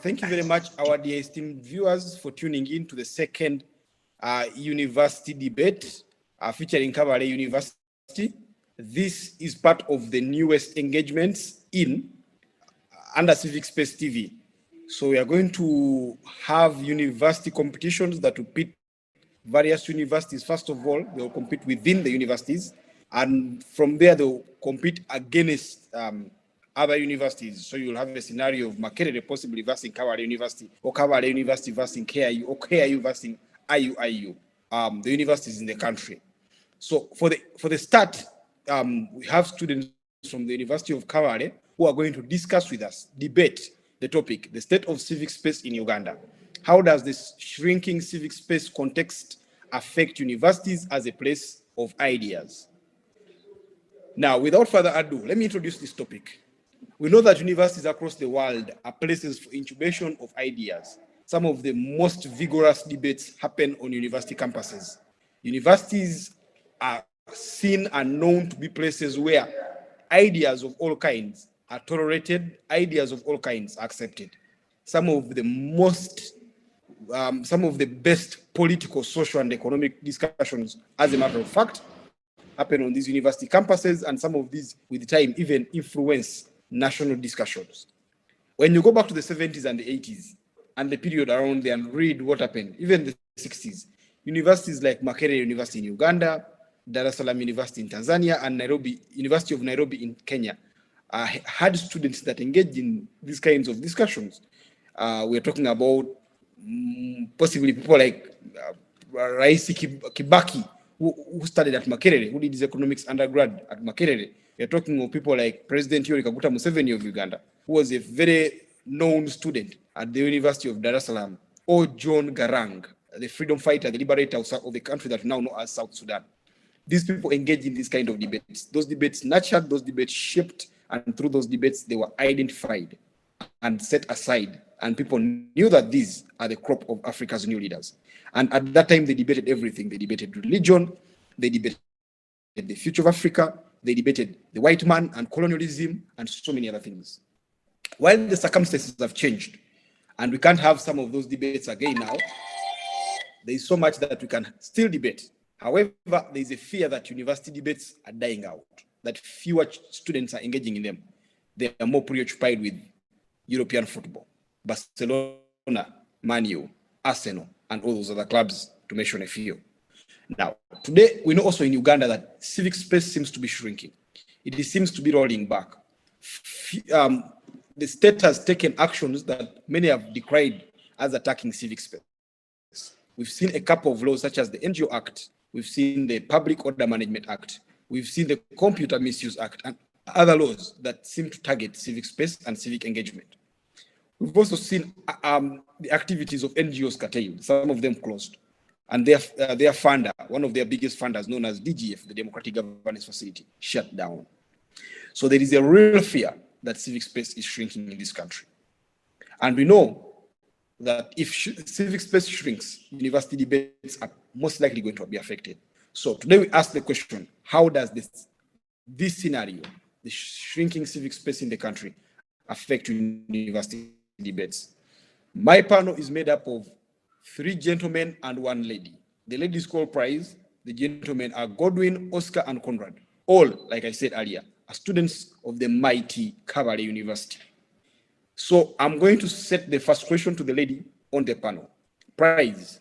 Thank you very much, our dear esteemed viewers, for tuning in to the second university debate featuring Kabale University. This is part of the newest engagements in under Civic Space TV. So we are going to have university competitions that will pit various universities. First of all, they will compete within the universities, and from there they'll compete against other universities. So you'll have a scenario of Makerere possibly versus Kabale University, or Kabale University versus KIU, or KIU versus IUIU, the universities in the country. So for the start, we have students from the University of Kabale who are going to discuss with us, debate the topic, the state of civic space in Uganda. How does this shrinking civic space context affect universities as a place of ideas? Now, without further ado, let me introduce this topic. We know that universities across the world are places for incubation of ideas. Some of the most vigorous debates happen on university campuses. Universities are seen and known to be places where ideas of all kinds are tolerated, ideas of all kinds are accepted. Some of the best political, social, and economic discussions, as a matter of fact, happen on these university campuses, and some of these, with time, even influence national discussions. When you go back to the 70s and the 80s, and the period around there, and read what happened, even the 60s, universities like Makerere University in Uganda, Dar es Salaam University in Tanzania, and University of Nairobi in Kenya, had students that engaged in these kinds of discussions. We're talking about possibly people like Raisi Kibaki, who studied at Makerere, who did his economics undergrad at Makerere. We're talking of people like President Yoweri Kaguta Museveni of Uganda, who was a very known student at the University of Dar es Salaam, or John Garang, the freedom fighter, the liberator of the country that we now know as South Sudan. These people engaged in this kind of debates. Those debates nurtured, those debates shaped, and through those debates, they were identified and set aside. And people knew that these are the crop of Africa's new leaders. And at that time, they debated everything. They debated religion, they debated the future of Africa, they debated the white man and colonialism, and so many other things. While the circumstances have changed, and we can't have some of those debates again now, there is so much that we can still debate. However, there is a fear that university debates are dying out, that fewer students are engaging in them. They are more preoccupied with European football, Barcelona, Man U, Arsenal, and all those other clubs, to mention a few. Now, today, we know also in Uganda that civic space seems to be shrinking. It seems to be rolling back. The state has taken actions that many have decried as attacking civic space. We've seen a couple of laws such as the NGO Act, we've seen the Public Order Management Act, we've seen the Computer Misuse Act, and other laws that seem to target civic space and civic engagement. We've also seen the activities of NGOs curtailed, some of them closed, and their funder, one of their biggest funders, known as DGF, the Democratic Governance Facility, shut down. So there is a real fear that civic space is shrinking in this country. And we know that if civic space shrinks, university debates are most likely going to be affected. So today we ask the question, how does this scenario, the shrinking civic space in the country, affect university debates? My panel is made up of 3 gentlemen and 1 lady. The lady is called Prize. The gentlemen are Godwin, Oscar, and Conrad. All, like I said earlier, are students of the mighty Kabale University. So I'm going to set the first question to the lady on the panel. Prize,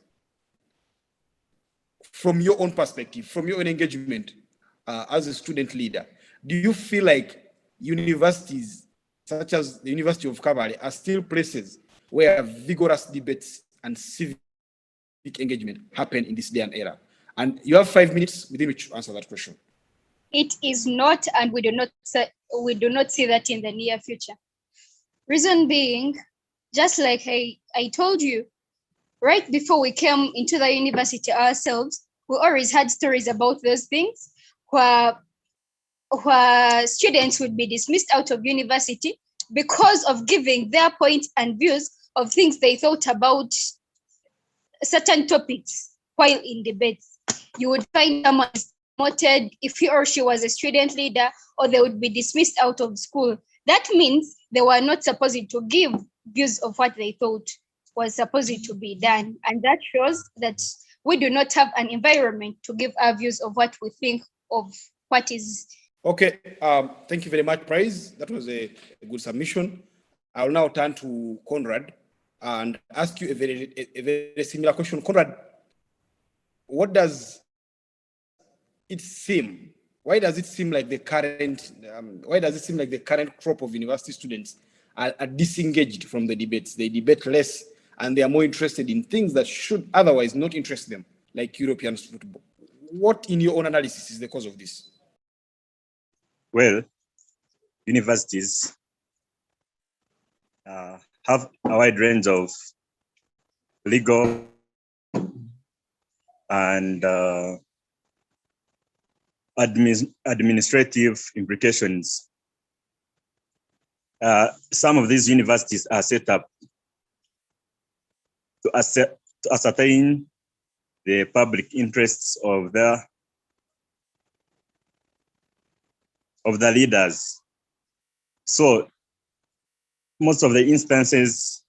from your own perspective, from your own engagement as a student leader, do you feel like universities such as the University of Kabale are still places where vigorous debates and civic engagement happen in this day and era? And you have 5 minutes within which to answer that question. It is not, and we do not see that in the near future. Reason being, just like I told you, right before we came into the university ourselves, we always had stories about those things where students would be dismissed out of university because of giving their points and views of things they thought about certain topics while in debates. You would find someone promoted if he or she was a student leader, or they would be dismissed out of school That means they were not supposed to give views of what they thought was supposed to be done. And that shows that we do not have an environment to give our views of what we think of what is. Okay, thank you very much, Prize. That was a good submission. I will now turn to Conrad and ask you a very similar question. Conrad, what does it seem? Why does it seem like the current? Why does it seem like the current crop of university students are disengaged from the debates? They debate less, and they are more interested in things that should otherwise not interest them, like European football. What, in your own analysis, is the cause of this? Well, universities have a wide range of legal and administrative implications. Some of these universities are set up to ascertain the public interests of the leaders. So most of the instances,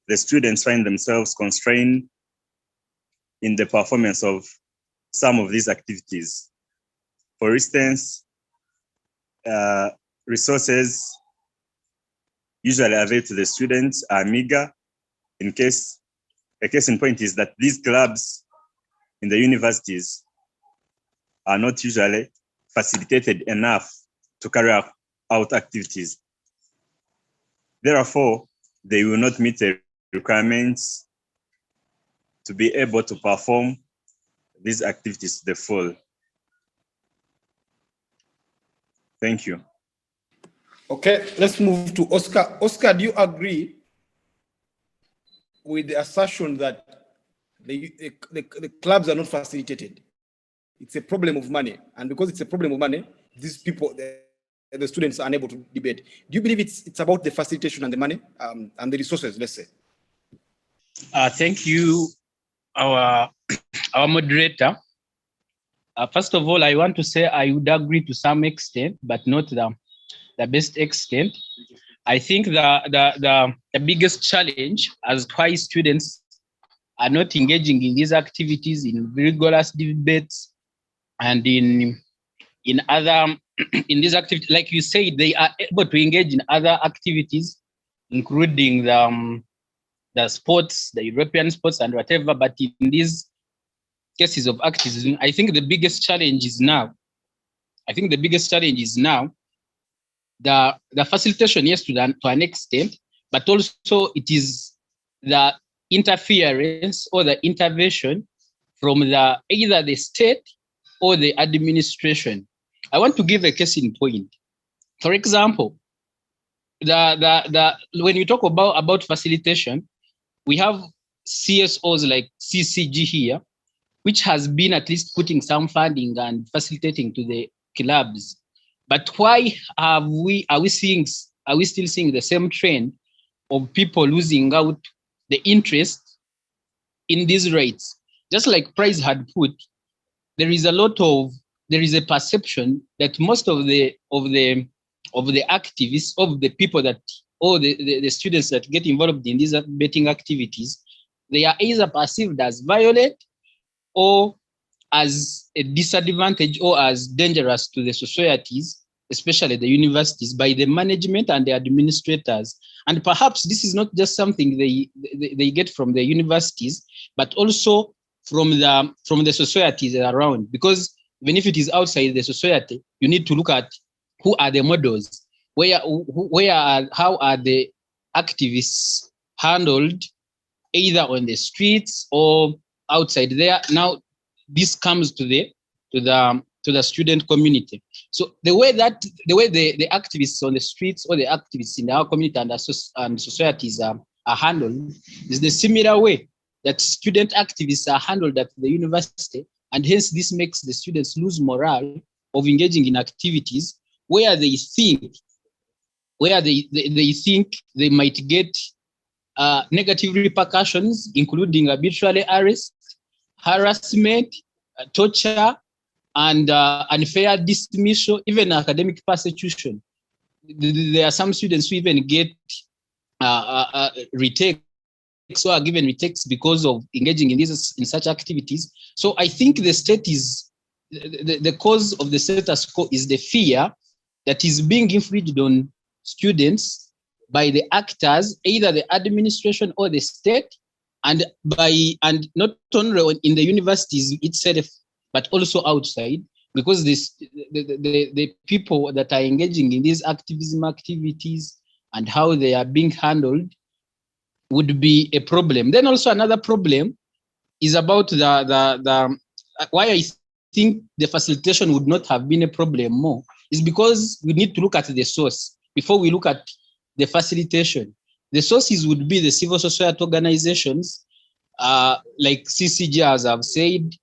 the students find themselves constrained in the performance of some of these activities. For instance, resources usually available to the students are meager. A case in point is that these clubs in the universities are not usually facilitated enough to carry out activities. Therefore, they will not meet the requirements to be able to perform these activities to the full. Thank you. Okay, let's move to Oscar. Oscar, do you agree with the assertion that the clubs are not facilitated? It's a problem of money, and because it's a problem of money, these people, the students, are unable to debate. Do you believe it's about the facilitation and the money and the resources? Let's say. Thank you, our moderator. First of all, I want to say I would agree to some extent, but not the best extent. I think the biggest challenge as why students are not engaging in these activities, in rigorous debates, and in other in these activities, like you said, they are able to engage in other activities, including the sports, the European sports, and whatever. But in these cases of activism, I think the biggest challenge is now. The facilitation, yes, to an extent, but also it is the interference or the intervention from either the state or the administration. I want to give a case in point. For example, when we talk about facilitation, we have CSOs like CCG here, which has been at least putting some funding and facilitating to the clubs. But why are we still seeing the same trend of people losing out the interest in these rates? Just like Price had put, there is a perception that most of the activists, of the people that, or the students that get involved in these betting activities, they are either perceived as violent or as a disadvantage or as dangerous to the societies, especially the universities, by the management and the administrators. And perhaps this is not just something they get from the universities, but also from the societies around. Because even if it is outside the society, you need to look at who are the models, how are the activists handled, either on the streets or outside there. Now, this comes to the student community. So the way the activists on the streets or the activists in our community and societies are handled is the similar way that student activists are handled at the university, and hence this makes the students lose morale of engaging in activities where they think they might get negative repercussions, including arbitrary arrest, harassment, torture, and unfair dismissal, even academic persecution. there are some students who even get retakes, or are given retakes because of engaging in such activities. So I think the state is the cause of the status quo is the fear that is being infringed on students by the actors, either the administration or the state, and not only in the universities itself, but also outside, because the people that are engaging in these activism activities and how they are being handled would be a problem. Then also another problem is about the why I think the facilitation would not have been a problem more is because we need to look at the source before we look at the facilitation. The sources would be the civil society organizations, like CCG, as I've said,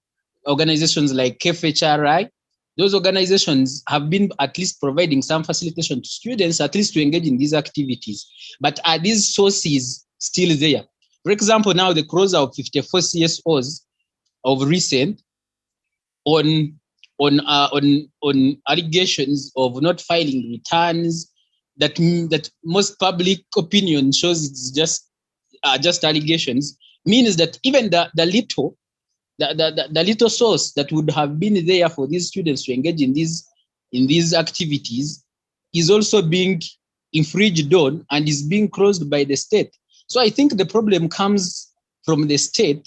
organizations like KFHRI. Those organizations have been at least providing some facilitation to students, at least to engage in these activities. But are these sources still there? For example, now the closure of 54 CSOs of recent on allegations of not filing returns, that most public opinion shows it's just allegations, means that even the little source that would have been there for these students to engage in these activities is also being infringed on and is being closed by the state. So I think the problem comes from the state,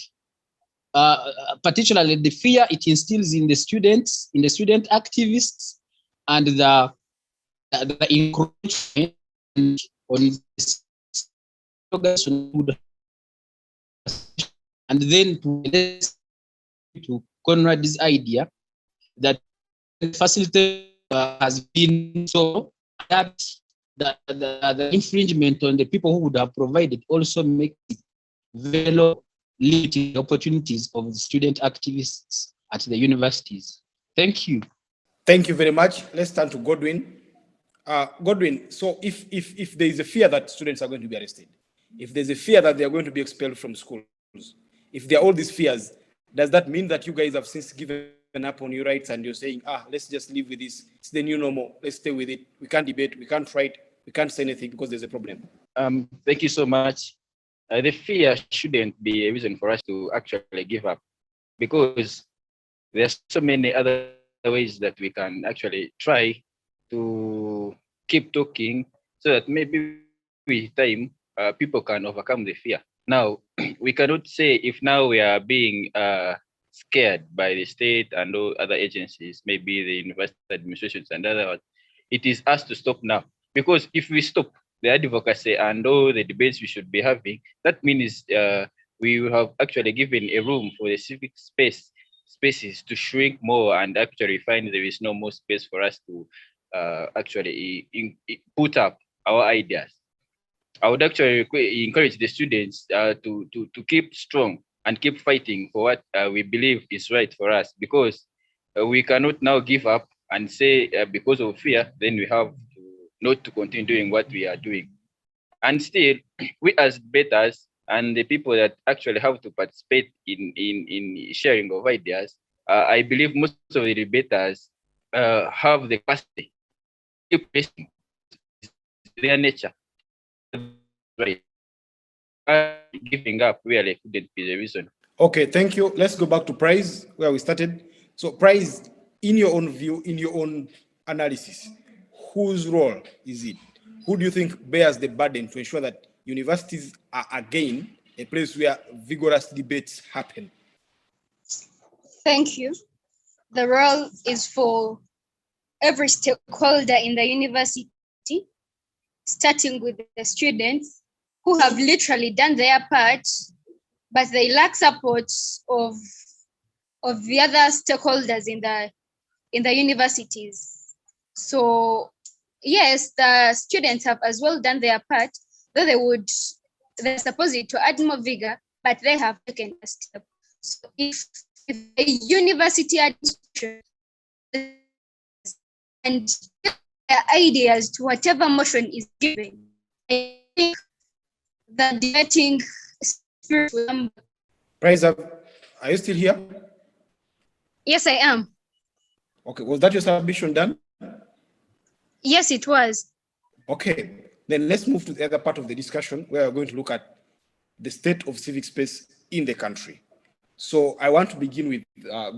particularly the fear it instills in the students, in the student activists, and the encroachment on this, and then to Conrad's idea that facilitator has been so that the infringement on the people who would have provided also makes it very low, limiting opportunities of the student activists at the universities. Thank you. Thank you very much. Let's turn to Godwin. Godwin, so if there is a fear that students are going to be arrested, if there's a fear that they are going to be expelled from schools, if there are all these fears, does that mean that you guys have since given up on your rights and you're saying, let's just live with this, it's the new normal, let's stay with it, we can't debate, we can't fight, we can't say anything because there's a problem? Thank you so much. The fear shouldn't be a reason for us to actually give up, because there's so many other ways that we can actually try to keep talking so that maybe with time people can overcome the fear. Now, we cannot say if now we are being scared by the state and all other agencies, maybe the university administrations and other, it is us to stop now. Because if we stop the advocacy and all the debates we should be having, that means we have actually given a room for the civic spaces to shrink more and actually find there is no more space for us to actually put up our ideas. I would actually encourage the students to keep strong and keep fighting for what we believe is right for us, because we cannot now give up and say because of fear, then we have not to continue doing what we are doing. And still, we as debaters and the people that actually have to participate in sharing of ideas, I believe most of the debaters have the capacity to keep listening. Their nature. Right. Giving up really couldn't be the reason. Okay, thank you. Let's go back to Prize, where we started. So Prize, in your own view, in your own analysis, whose role is it? Who do you think bears the burden to ensure that universities are again a place where vigorous debates happen? Thank you. The role is for every stakeholder in the university, starting with the students who have literally done their part, but they lack support of the other stakeholders in the universities. So yes, the students have as well done their part, though they're supposed to add more vigor, but they have taken a step. So if a university administration and their ideas to whatever motion is given, I think the debating spirit will come. Prize, are you still here? Yes, I am. Okay, was that your submission done? Yes, it was. Okay, then let's move to the other part of the discussion where we're going to look at the state of civic space in the country. So I want to begin with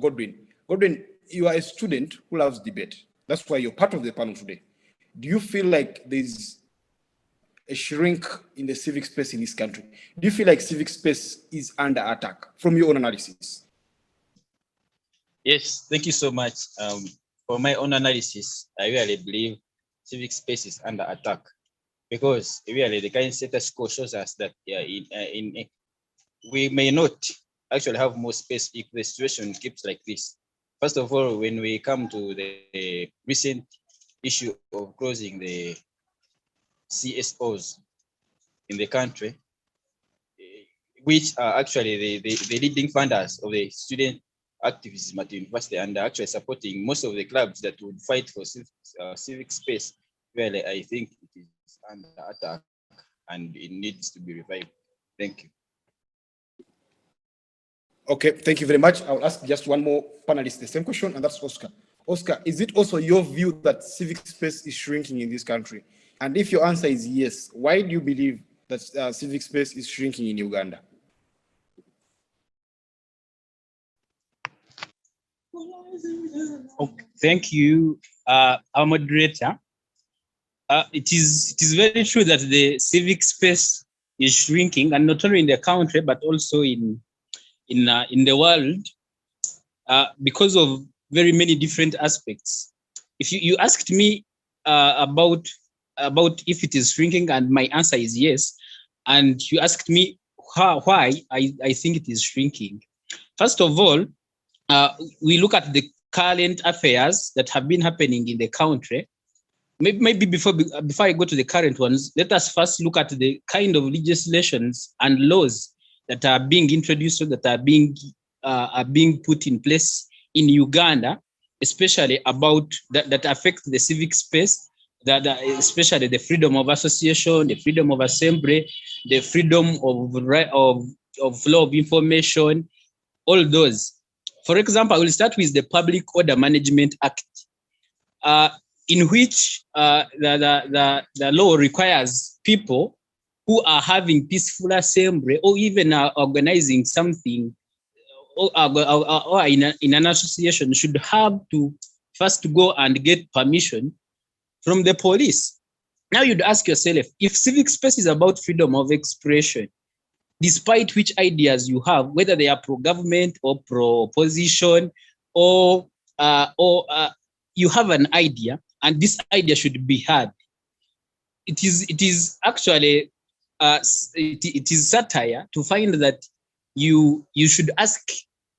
Godwin. Godwin, you are a student who loves debate. That's why you're part of the panel today. Do you feel like there's a shrink in the civic space in this country? Do you feel like civic space is under attack from your own analysis? Yes, thank you so much. For my own analysis, I really believe civic space is under attack because really the current status quo shows us that we may not actually have more space if the situation keeps like this. First of all, when we come to the recent issue of closing the CSOs in the country, which are actually the leading funders of the student activism at the university and are actually supporting most of the clubs that would fight for civic space, really, I think it is under attack and it needs to be revived. Thank you. Okay, thank you very much. I'll ask just one more panelist the same question, and that's Oscar. Oscar, is it also your view that civic space is shrinking in this country? And if your answer is yes, why do you believe that civic space is shrinking in Uganda? Okay, thank you, our moderator. It is very true that the civic space is shrinking, and not only in the country but also in the world, because of very many different aspects. If you asked me about if it is shrinking, and my answer is yes, and you asked me why I think it is shrinking. First of all, we look at the current affairs that have been happening in the country. Maybe before I go to the current ones, let us first look at the kind of legislations and laws that are being introduced, or that are being put in place in Uganda, especially about that affect the civic space, that especially the freedom of association, the freedom of assembly, the freedom of flow of information, all those. For example, I will start with the Public Order Management Act, in which the law requires people who are having peaceful assembly or even are organizing something or in an association should have to first go and get permission from the police. Now you'd ask yourself, if civic space is about freedom of expression, despite which ideas you have, whether they are pro-government or pro-opposition, or you have an idea, and this idea should be heard. It is actually it is satire to find that you should ask,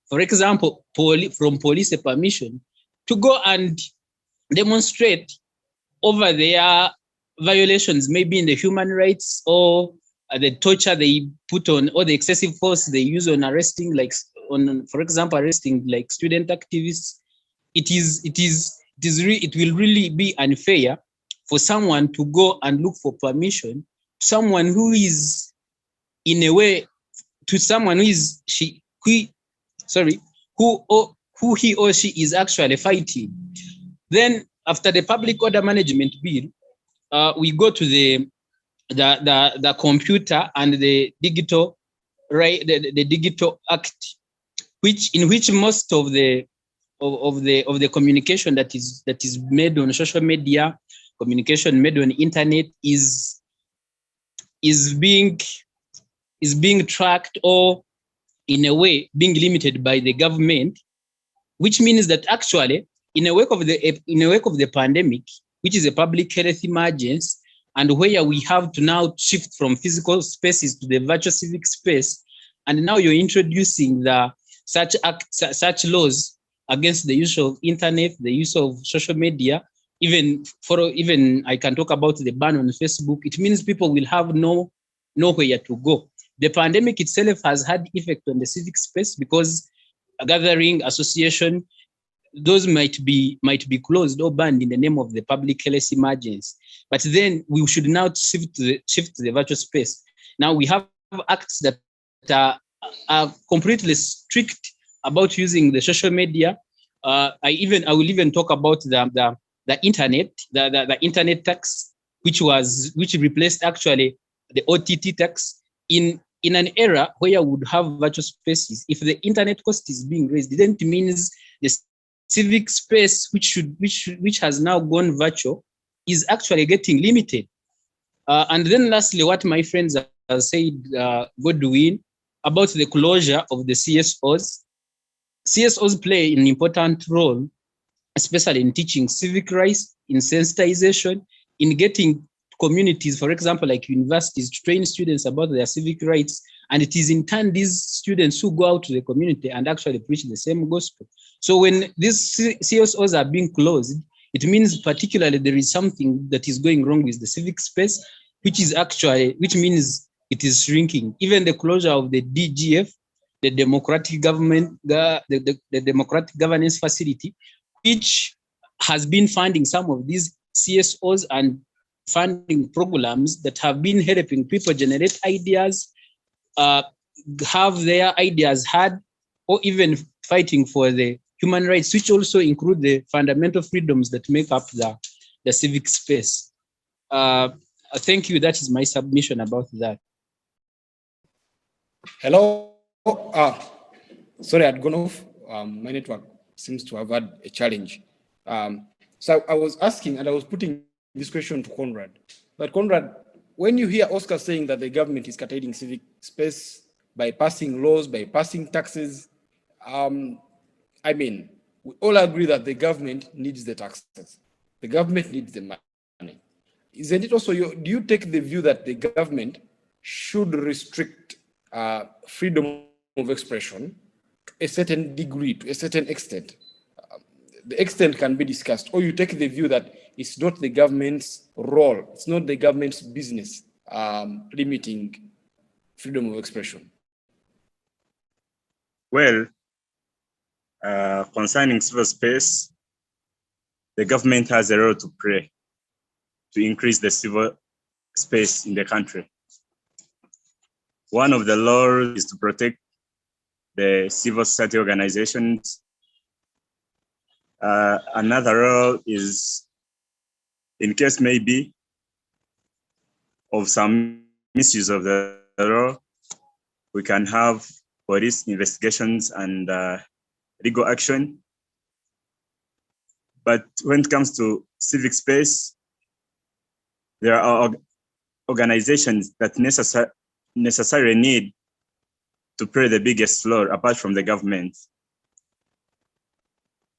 for example, from police a permission to go and demonstrate over their violations, maybe in the human rights, or the torture they put on, or the excessive force they use on arresting, for example, arresting like student activists. It will really be unfair for someone to go and look for permission, someone who is in a way, to someone who he or she is actually fighting. Then after the Public Order Management Bill, we go to the Computer and the Digital the Digital Act, in which most of the communication that is made on social media, communication made on internet is being tracked, or in a way being limited by the government, which means that actually in the wake of the pandemic, which is a public health emergency, and where we have to now shift from physical spaces to the virtual civic space, and now you're introducing such laws against the use of internet, the use of social media, even I can talk about the ban on Facebook. It means people will have nowhere to go. The pandemic itself has had effect on the civic space, because a gathering, association, those might be closed or banned in the name of the public health emergency. But then we should now shift to the virtual space. Now we have acts that are completely strict about using the social media. I will even talk about the internet, the internet tax, which replaced actually the OTT tax in an era where you would have virtual spaces. If the internet cost is being raised, then it means the civic space, which has now gone virtual, is actually getting limited. And then lastly, what my friends have said, Godwin, about the closure of the CSOs. CSOs play an important role, especially in teaching civic rights, in sensitization, in getting communities, for example, like universities, to train students about their civic rights. And it is in turn these students who go out to the community and actually preach the same gospel. So when these CSOs are being closed, it means particularly there is something that is going wrong with the civic space, which means it is shrinking. Even the closure of the DGF, the democratic government, the democratic governance facility, which has been funding some of these CSOs and funding programs that have been helping people generate ideas, have their ideas heard, or even fighting for the human rights, which also include the fundamental freedoms that make up the civic space. Thank you. That is my submission about that. Hello. Sorry, I'd gone off. My network seems to have had a challenge. So I was asking, and I was putting this question to Conrad. But Conrad, when you hear Oscar saying that the government is curtailing civic space by passing laws, by passing taxes, I mean, we all agree that the government needs the taxes. The government needs the money. Isn't it also, do you take the view that the government should restrict freedom of expression to a certain degree, to a certain extent? The extent can be discussed, or you take the view that it's not the government's role, it's not the government's business limiting freedom of expression? Well, concerning civil space, the government has a role to play to increase the civil space in the country. One of the laws is to protect the civil society organizations. Another role is, in case maybe of some misuse of the law, we can have police investigations and legal action. But when it comes to civic space, there are organizations that necessarily need to play the biggest role apart from the government.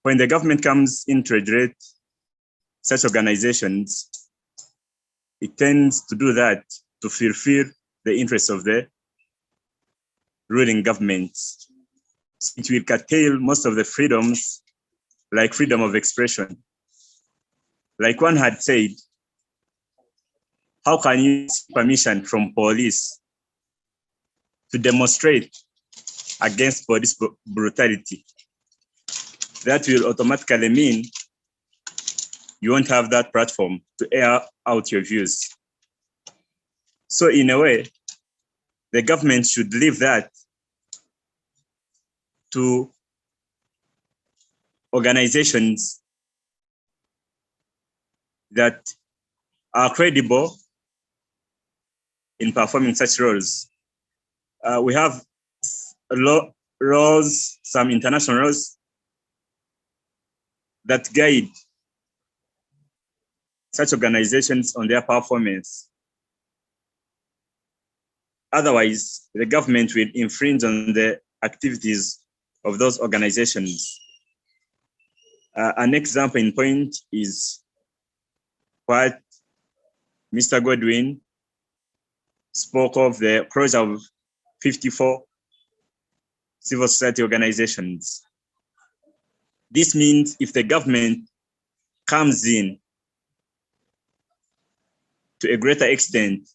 When the government comes in to regulate such organizations, it tends to do that to fulfill the interests of the ruling government. It will curtail most of the freedoms, like freedom of expression. Like one had said, how can you seek permission from police to demonstrate against police brutality? That will automatically mean you won't have that platform to air out your views. So in a way, the government should leave that to organizations that are credible in performing such roles. We have laws, some international laws that guide such organizations on their performance. Otherwise, the government will infringe on the activities of those organizations. An example in point is what Mr. Godwin spoke of, the closure of 54 civil society organizations. This means if the government comes in to a greater extent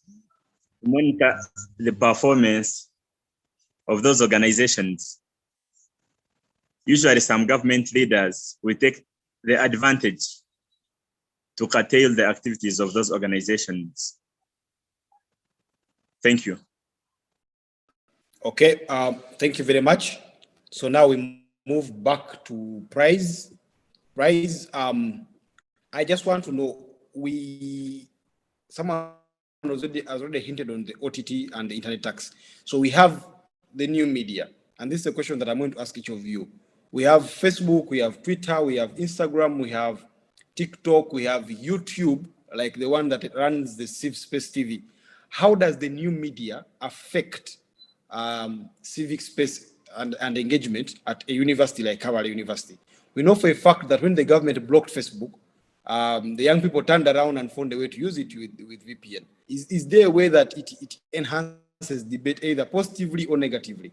to monitor the performance of those organizations, usually some government leaders will take the advantage to curtail the activities of those organizations. Thank you. Okay, thank you very much. So now we move back to Prize. Prize, I just want to know, we someone has already hinted on the OTT and the internet tax. So we have the new media. And this is a question that I'm going to ask each of you. We have Facebook, we have Twitter, we have Instagram, we have TikTok, we have YouTube, like the one that runs the Civ Space TV. How does the new media affect civic space and engagement at a university like Kabale University? We know for a fact that when the government blocked Facebook, the young people turned around and found a way to use it with VPN. Is there a way that it enhances debate either positively or negatively?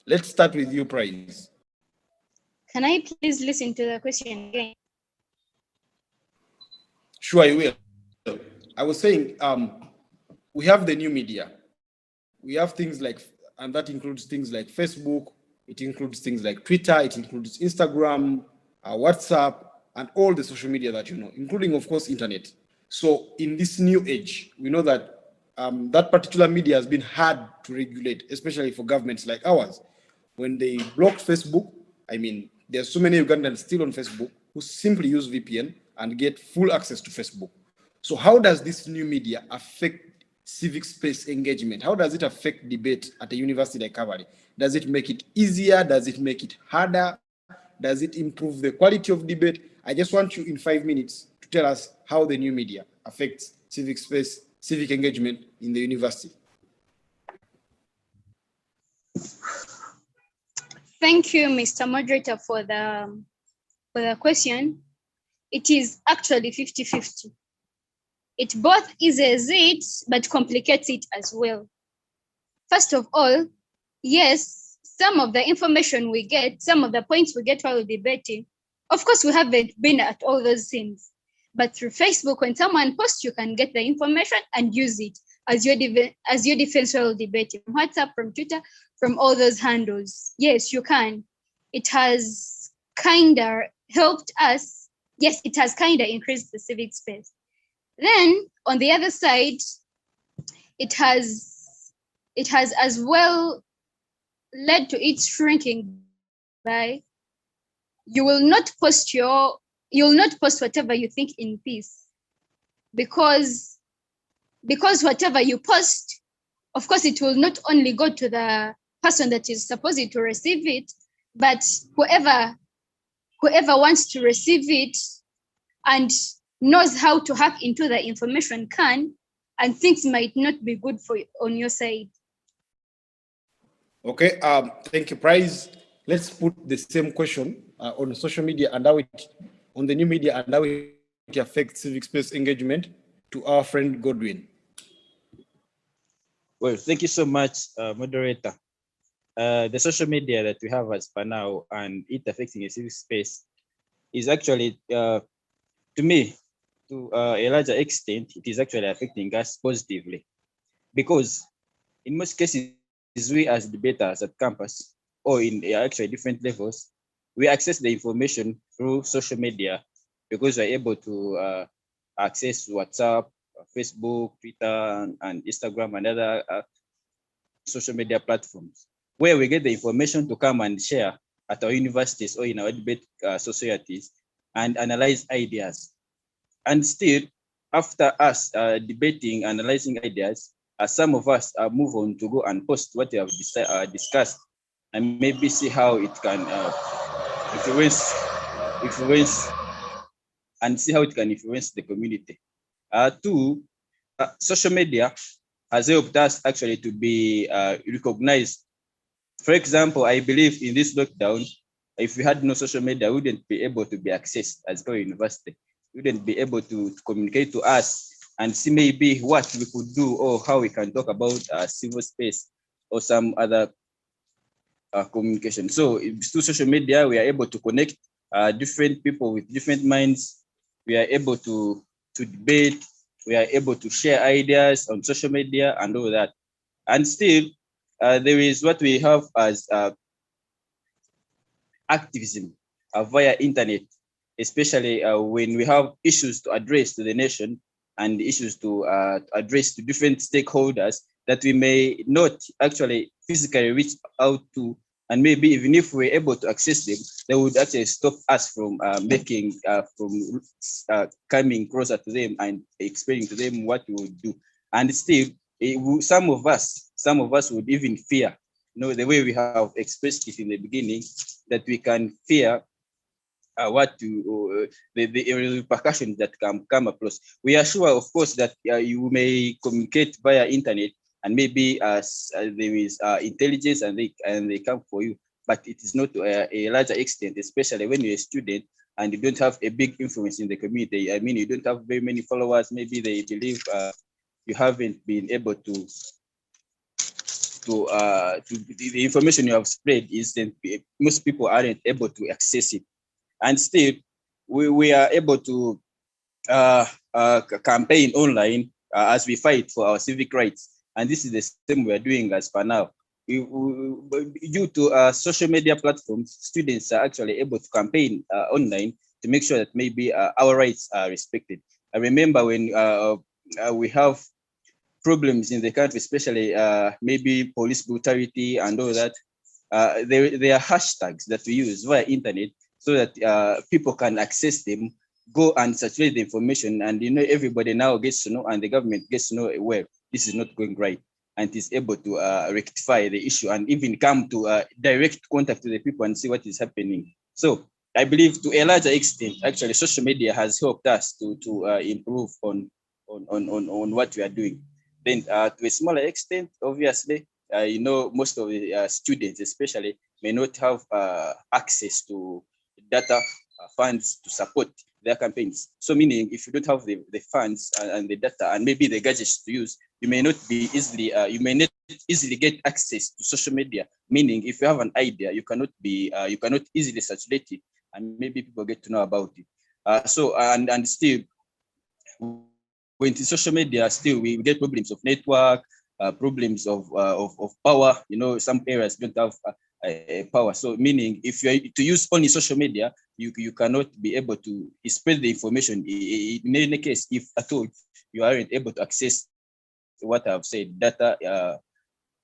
Let's start with you, Prize. Can I please listen to the question again? Sure, I will. I was saying we have the new media. We have things like, and that includes things like Facebook, it includes things like Twitter, it includes Instagram, WhatsApp, and all the social media that you know, including, of course, internet. So in this new age, we know that that particular media has been hard to regulate, especially for governments like ours. When they blocked Facebook, I mean, there's so many Ugandans still on Facebook who simply use VPN and get full access to Facebook. So how does this new media affect civic space engagement? How does it affect debate at a university like Kabale? Does it make it easier? Does it make it harder? Does it improve the quality of debate? I just want you in 5 minutes to tell us how the new media affects civic space, civic engagement in the university. Thank you, Mr. Moderator, for the question. It is actually 50-50. It both eases it, but complicates it as well. First of all, yes, some of the information we get, some of the points we get while debating, of course, we haven't been at all those things. But through Facebook, when someone posts, you can get the information and use it as your defense while debating. From WhatsApp, from Twitter, from all those handles. Yes, you can. It has kind of helped us. Yes, it has kind of increased the civic space. Then on the other side, it has as well led to its shrinking by you will not post whatever you think in peace, because whatever you post, of course, it will not only go to the person that is supposed to receive it, but whoever wants to receive it and knows how to hack into the information can, and things might not be good for you on your side. Okay, thank you, Prize. Let's put the same question on social media and how it, on the new media and how it affects civic space engagement to our friend Godwin. Well, thank you so much, moderator. The social media that we have as per now and it affecting a civic space is actually, to me, to a larger extent, it is actually affecting us positively, because in most cases, we as debaters at campus or in actually different levels, we access the information through social media because we're able to access WhatsApp, Facebook, Twitter, and Instagram and other social media platforms, where we get the information to come and share at our universities or in our debate societies and analyze ideas. And still, after us debating, analyzing ideas, some of us move on to go and post what we have discussed and maybe see how it can influence and see how it can influence the community. Two, social media has helped us actually to be recognized. For example, I believe in this lockdown, if we had no social media, we wouldn't be able to be accessed as Kabale University. We wouldn't be able to communicate to us and see maybe what we could do or how we can talk about civil space or some other communication. So through social media, we are able to connect different people with different minds. We are able to debate. We are able to share ideas on social media and all that. And still, there is what we have as activism via internet, especially when we have issues to address to the nation and issues to address to different stakeholders that we may not actually physically reach out to And maybe even if we're able to access them, they would actually stop us from coming closer to them and explaining to them what we would do. And still, some of us would even fear, the way we have expressed it in the beginning, that we can fear the repercussions that can come across. We are sure, of course, that you may communicate via internet, and maybe there is intelligence and they come for you, but it is not to a larger extent, especially when you're a student and you don't have a big influence in the community. I mean, you don't have very many followers. Maybe they believe you haven't been able to the information you have spread is that most people aren't able to access it. And still, we are able to campaign online as we fight for our civic rights. And this is the same we are doing as for now. Due to social media platforms, students are actually able to campaign online to make sure that maybe our rights are respected. I remember when we have problems in the country, especially maybe police brutality and all that, there are hashtags that we use via internet so that people can access them, go and circulate the information, and everybody now gets to know, and the government gets to know, well, this is not going right, and is able to rectify the issue and even come to direct contact with the people and see what is happening. So I believe to a larger extent, actually, social media has helped us to improve on what we are doing. Then to a smaller extent, obviously, most of the students especially may not have access to data funds to support their campaigns. So meaning if you don't have the funds and the data and maybe the gadgets to use, you may not easily get access to social media. Meaning if you have an idea, you cannot easily circulate it and maybe people get to know about it. And still, when to social media, still we get problems of network, problems of power. Some areas don't have power. So meaning if you are to use only social media, you cannot be able to spread the information. In any case, if at all you aren't able to access what I've said, data,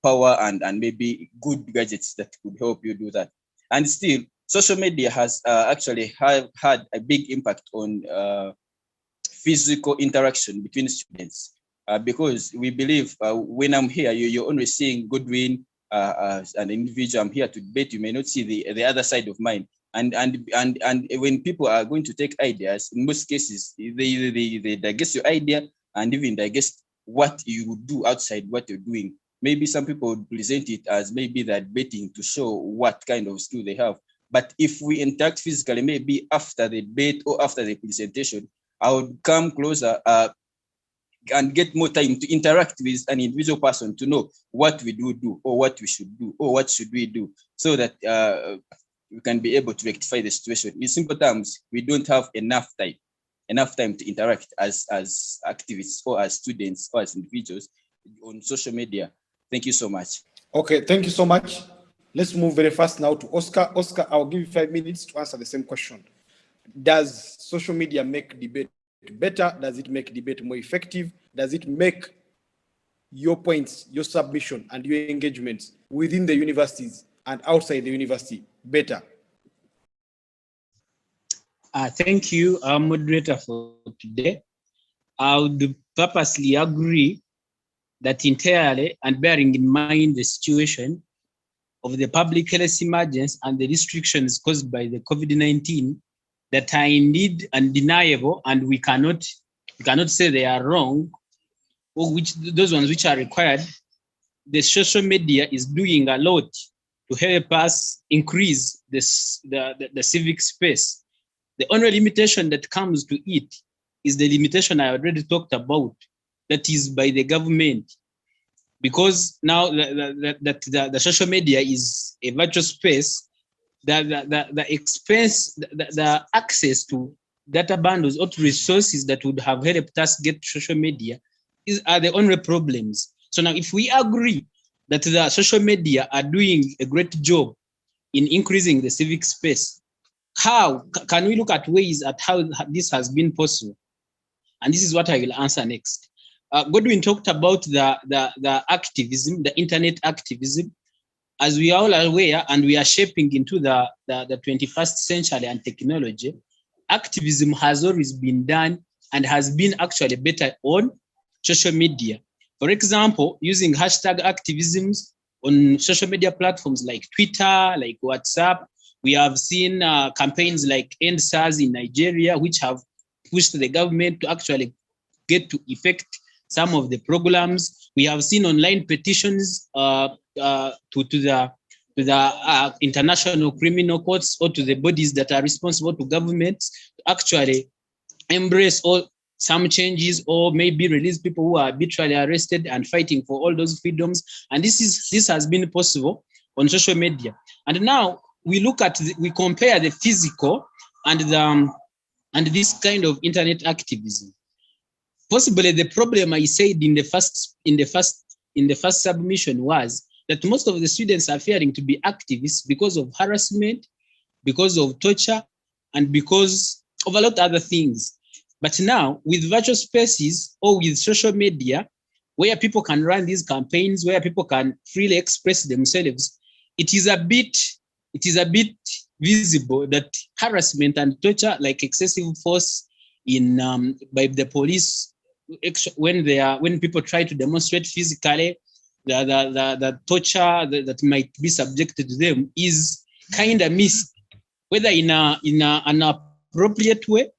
power, and maybe good gadgets that could help you do that. And still, social media has actually had a big impact on physical interaction between students, because we believe when I'm here, you're only seeing Goodwin as an individual. I'm here to debate. You may not see the other side of mine. And when people are going to take ideas, in most cases, they digest your idea and even digest what you would do outside what you're doing. Maybe some people would present it as maybe they're debating to show what kind of skill they have. But if we interact physically, maybe after the debate or after the presentation, I would come closer and get more time to interact with an individual person to know what we do or what we should do or what should we do, so that we can be able to rectify the situation. In simple terms, we don't have enough time to interact as activists or as students or as individuals on social media. Thank you so much. Okay, thank you so much. Let's move very fast now to Oscar. Oscar, I'll give you 5 minutes to answer the same question. Does social media make debate better? Does it make debate more effective? Does it make your points, your submission, and your engagements within the universities and outside the university better? Thank you, our moderator, for today. I would purposely agree that entirely, and bearing in mind the situation of the public health emergency and the restrictions caused by the COVID-19 that are indeed undeniable, and we cannot say they are wrong, or those ones which are required. The social media is doing a lot to help us increase the civic space. The only limitation that comes to it is the limitation I already talked about, that is by the government. Because now the social media is a virtual space, the access to data bundles or to resources that would have helped us get social media are the only problems. So now if we agree that the social media are doing a great job in increasing the civic space, how can we look at ways at how this has been possible? And this is what I will answer next. Godwin talked about the activism, the internet activism. as we are all aware, and we are shaping into the 21st century and technology, activism has always been done and has been actually better on social media. For example, using hashtag activisms on social media platforms like Twitter, like WhatsApp. We have seen campaigns like End SARS in Nigeria, which have pushed the government to actually get to effect some of the programs. We have seen online petitions to the international criminal courts or to the bodies that are responsible to governments to actually embrace all some changes or maybe release people who are arbitrarily arrested and fighting for all those freedoms. And this has been possible on social media. And now we look at we compare the physical and this kind of internet activism. Possibly the problem I said in the first submission was that most of the students are fearing to be activists because of harassment, because of torture, and because of a lot of other things. But now with virtual spaces or with social media, where people can run these campaigns, where people can freely express themselves, it is a bit visible that harassment and torture, like excessive force by the police, when people try to demonstrate physically, the torture that might be subjected to them is kind of missed, whether in an appropriate way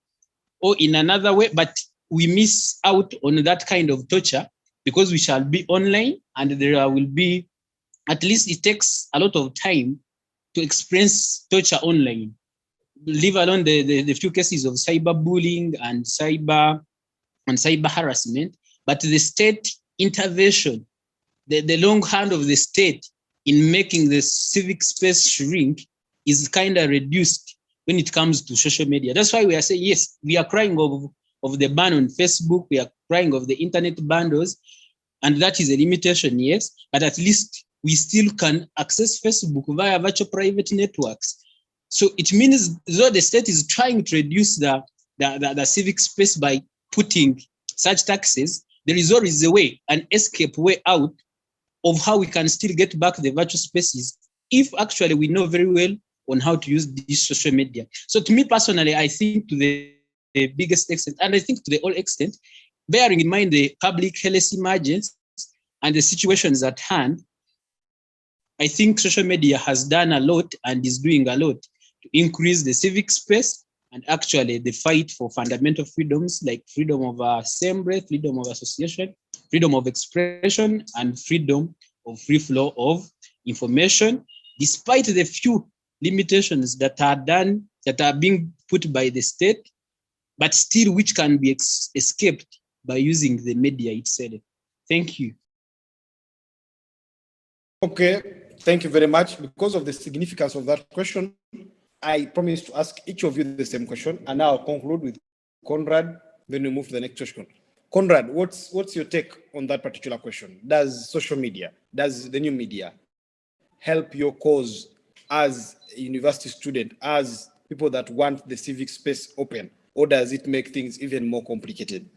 or in another way, but we miss out on that kind of torture because we shall be online and there will be, at least it takes a lot of time to experience torture online, leave alone the few cases of cyberbullying and cyber harassment. But the state intervention, the long hand of the state in making the civic space shrink is kind of reduced when it comes to social media. That's why we are saying, yes, we are crying of the ban on Facebook, we are crying of the internet bundles, and that is a limitation, yes, but at least we still can access Facebook via virtual private networks. So it means though the state is trying to reduce the civic space by putting such taxes, there is always a way, an escape way out of how we can still get back the virtual spaces if actually we know very well on how to use this social media. So to me personally, I think to the biggest extent, and I think to the whole extent, bearing in mind the public health emergency and the situations at hand, I think social media has done a lot and is doing a lot to increase the civic space and actually the fight for fundamental freedoms like freedom of assembly, freedom of association, freedom of expression, and freedom of free flow of information, despite the few limitations that are being put by the state, but still which can be escaped by using the media itself. Thank you. Okay, thank you very much. Because of the significance of that question, I promise to ask each of you the same question, and I'll conclude with Conrad, then we move to the next question. Conrad, what's your take on that particular question? Does social media, does the new media help your cause as a university student, as people that want the civic space open, or does it make things even more complicated?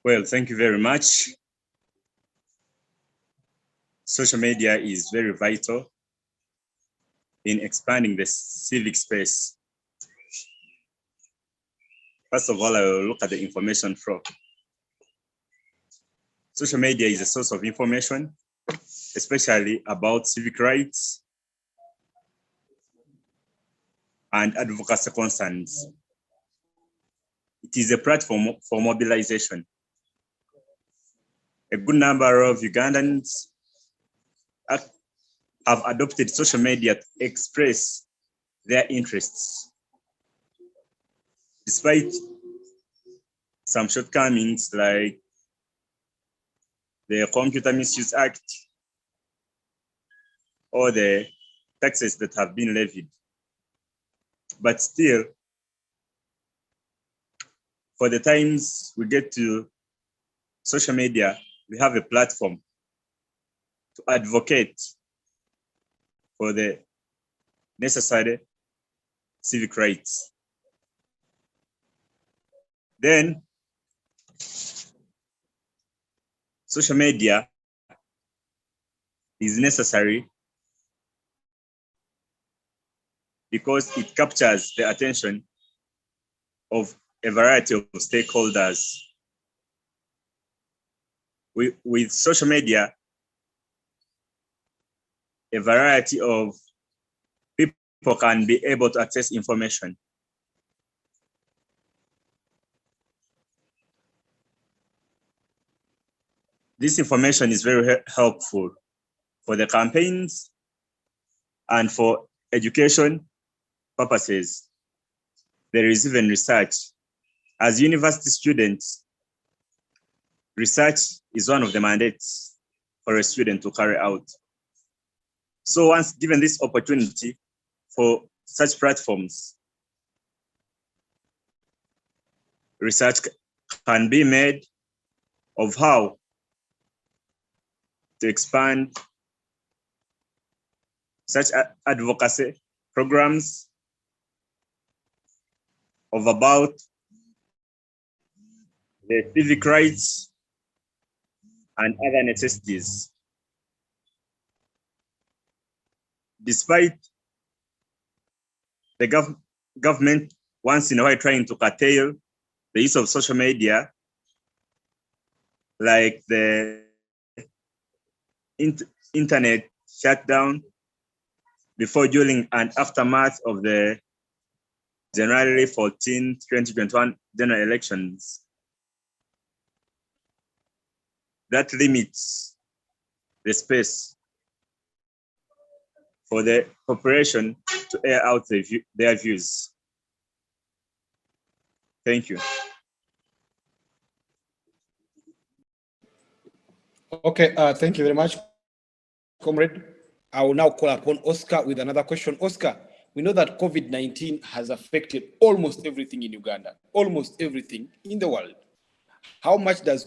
Well, thank you very much. Social media is very vital in expanding the civic space. First of all, I will look at the information flow. Social media is a source of information, especially about civic rights and advocacy concerns. It is a platform for mobilization. A good number of Ugandans have adopted social media to express their interests. Despite some shortcomings like the Computer Misuse Act or the taxes that have been levied. But still, for the times we get to social media, we have a platform to advocate for the necessary civic rights. Then, social media is necessary because it captures the attention of a variety of stakeholders. With social media, a variety of people can be able to access information. This information is very helpful for the campaigns and for education purposes. There is even research. As university students, research is one of the mandates for a student to carry out. So once given this opportunity for such platforms, research can be made of how to expand such advocacy programs of about the civic rights and other necessities. Despite the government once in a while trying to curtail the use of social media, like the internet shutdown before, during, and aftermath of the January 14, 2021 general elections, that limits the space for the population to air out their views. Thank you. Okay, thank you very much, comrade. I will now call upon Oscar with another question. Oscar, we know that COVID-19 has affected almost everything in Uganda, almost everything in the world. How much does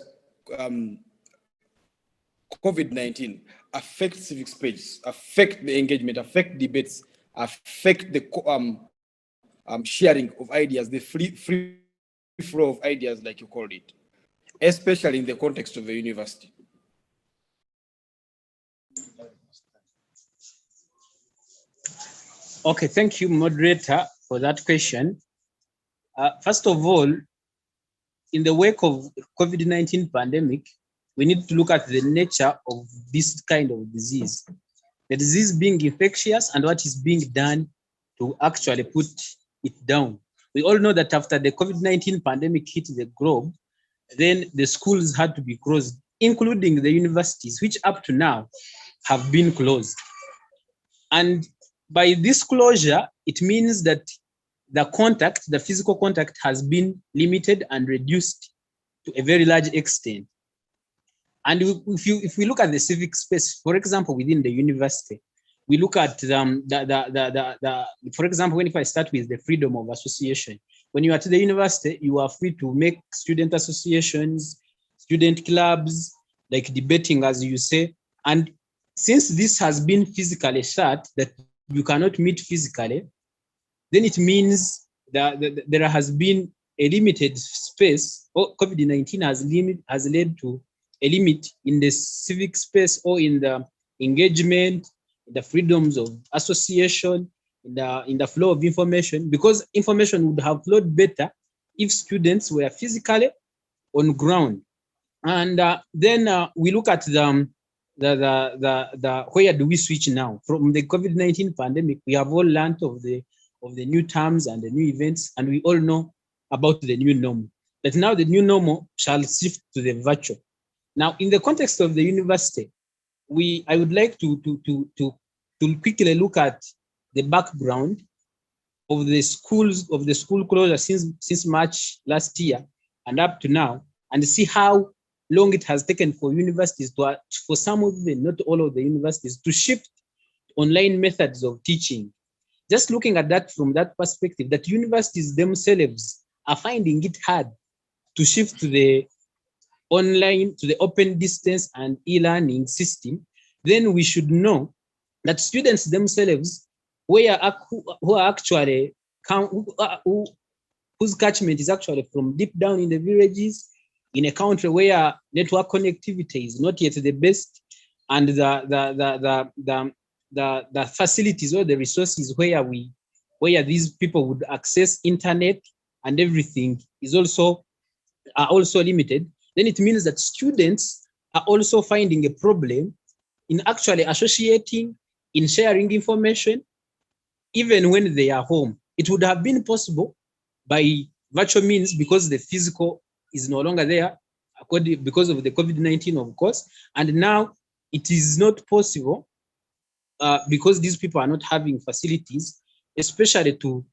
COVID-19 affect civic space, affect the engagement, affect debates, affect the sharing of ideas, the free flow of ideas, like you called it, especially in the context of a university? Okay, thank you, moderator, for that question. First of all, in the wake of COVID-19 pandemic, we need to look at the nature of this kind of disease. The disease being infectious and what is being done to actually put it down. We all know that after the COVID-19 pandemic hit the globe, then the schools had to be closed, including the universities, which up to now have been closed. And by this closure, it means that the physical contact has been limited and reduced to a very large extent. And if we look at the civic space, for example, within the university, we look at for example, if I start with the freedom of association, when you are at the university, you are free to make student associations, student clubs, like debating, as you say. And since this has been physically shut, that you cannot meet physically, then it means that there has been a limited space, or COVID-19 has led to a limit in the civic space or in the engagement, the freedoms of association, in the flow of information, because information would have flowed better if students were physically on ground. And then we look at where do we switch now? From the COVID-19 pandemic, we have all learned of the new terms and the new events, and we all know about the new normal. But now the new normal shall shift to the virtual. Now, in the context of the university, I would like to quickly look at the background of the school closure since March last year and up to now, and see how long it has taken for universities for some of them, not all of the universities, to shift online methods of teaching. Just looking at that from that perspective, that universities themselves are finding it hard to shift to the online, to the open distance and e-learning system, then we should know that students themselves whose catchment is actually from deep down in the villages in a country where network connectivity is not yet the best, and the facilities or the resources where these people would access internet and everything are also limited, then it means that students are also finding a problem in actually associating, in sharing information, even when they are home. It would have been possible by virtual means because the physical is no longer there because of the COVID-19, of course, and now it is not possible because these people are not having facilities, especially to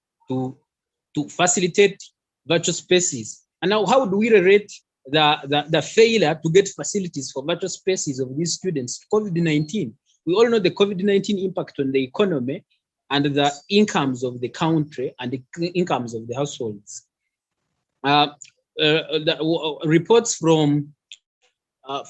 facilitate virtual spaces. And now, how do we rate the failure to get facilities for virtual spaces of these students? COVID-19. We all know the COVID-19 impact on the economy and the incomes of the country and the incomes of the households. The reports from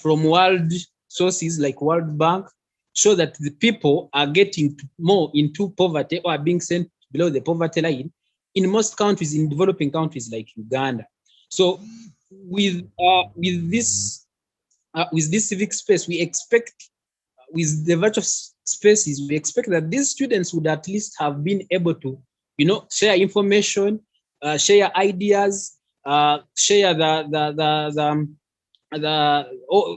world sources like World Bank show that the people are getting more into poverty or are being sent below the poverty line in most countries, in developing countries like Uganda. So with this civic space, we expect, with the virtual spaces, we expect that these students would at least have been able to, share information, share ideas, share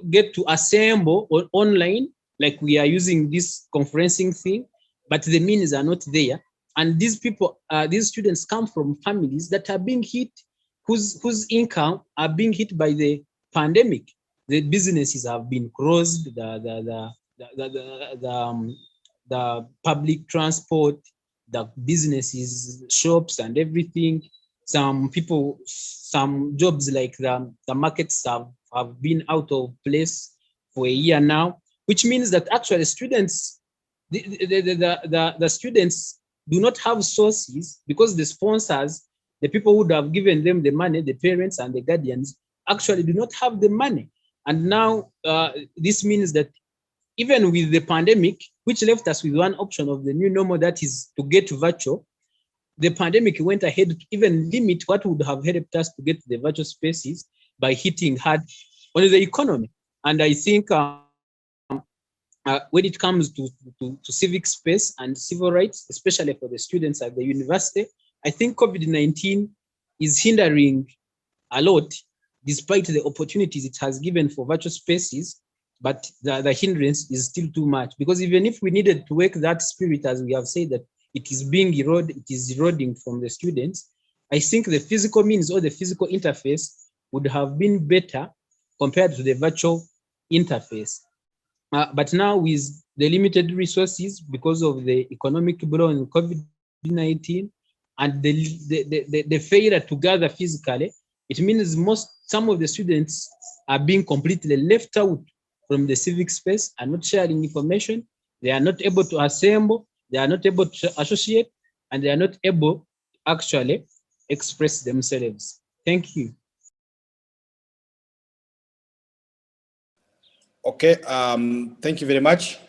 get to assemble online, like we are using this conferencing thing, but the means are not there. And these people, these students come from families that are being hit, whose income are being hit by the pandemic. The businesses have been closed, the public transport, the businesses, shops and everything. Some people, some jobs like the markets have been out of place for a year now, which means that actually students, the students do not have sources because the sponsors, the people who would have given them the money, the parents and the guardians, actually do not have the money. And now this means that even with the pandemic, which left us with one option of the new normal, that is to get virtual, the pandemic went ahead to even limit what would have helped us to get the virtual spaces by hitting hard on the economy. And I think when it comes to civic space and civil rights, especially for the students at the university, I think COVID-19 is hindering a lot, despite the opportunities it has given for virtual spaces, but the hindrance is still too much. Because even if we needed to wake that spirit, as we have said, that it is being eroded, it is eroding from the students, I think the physical means or the physical interface would have been better compared to the virtual interface. But now with the limited resources because of the economic blow in COVID-19 and the failure to gather physically, it means some of the students are being completely left out from the civic space and not sharing information. They are not able to assemble, they are not able to associate, and they are not able to actually express themselves. Thank you. Okay, thank you very much.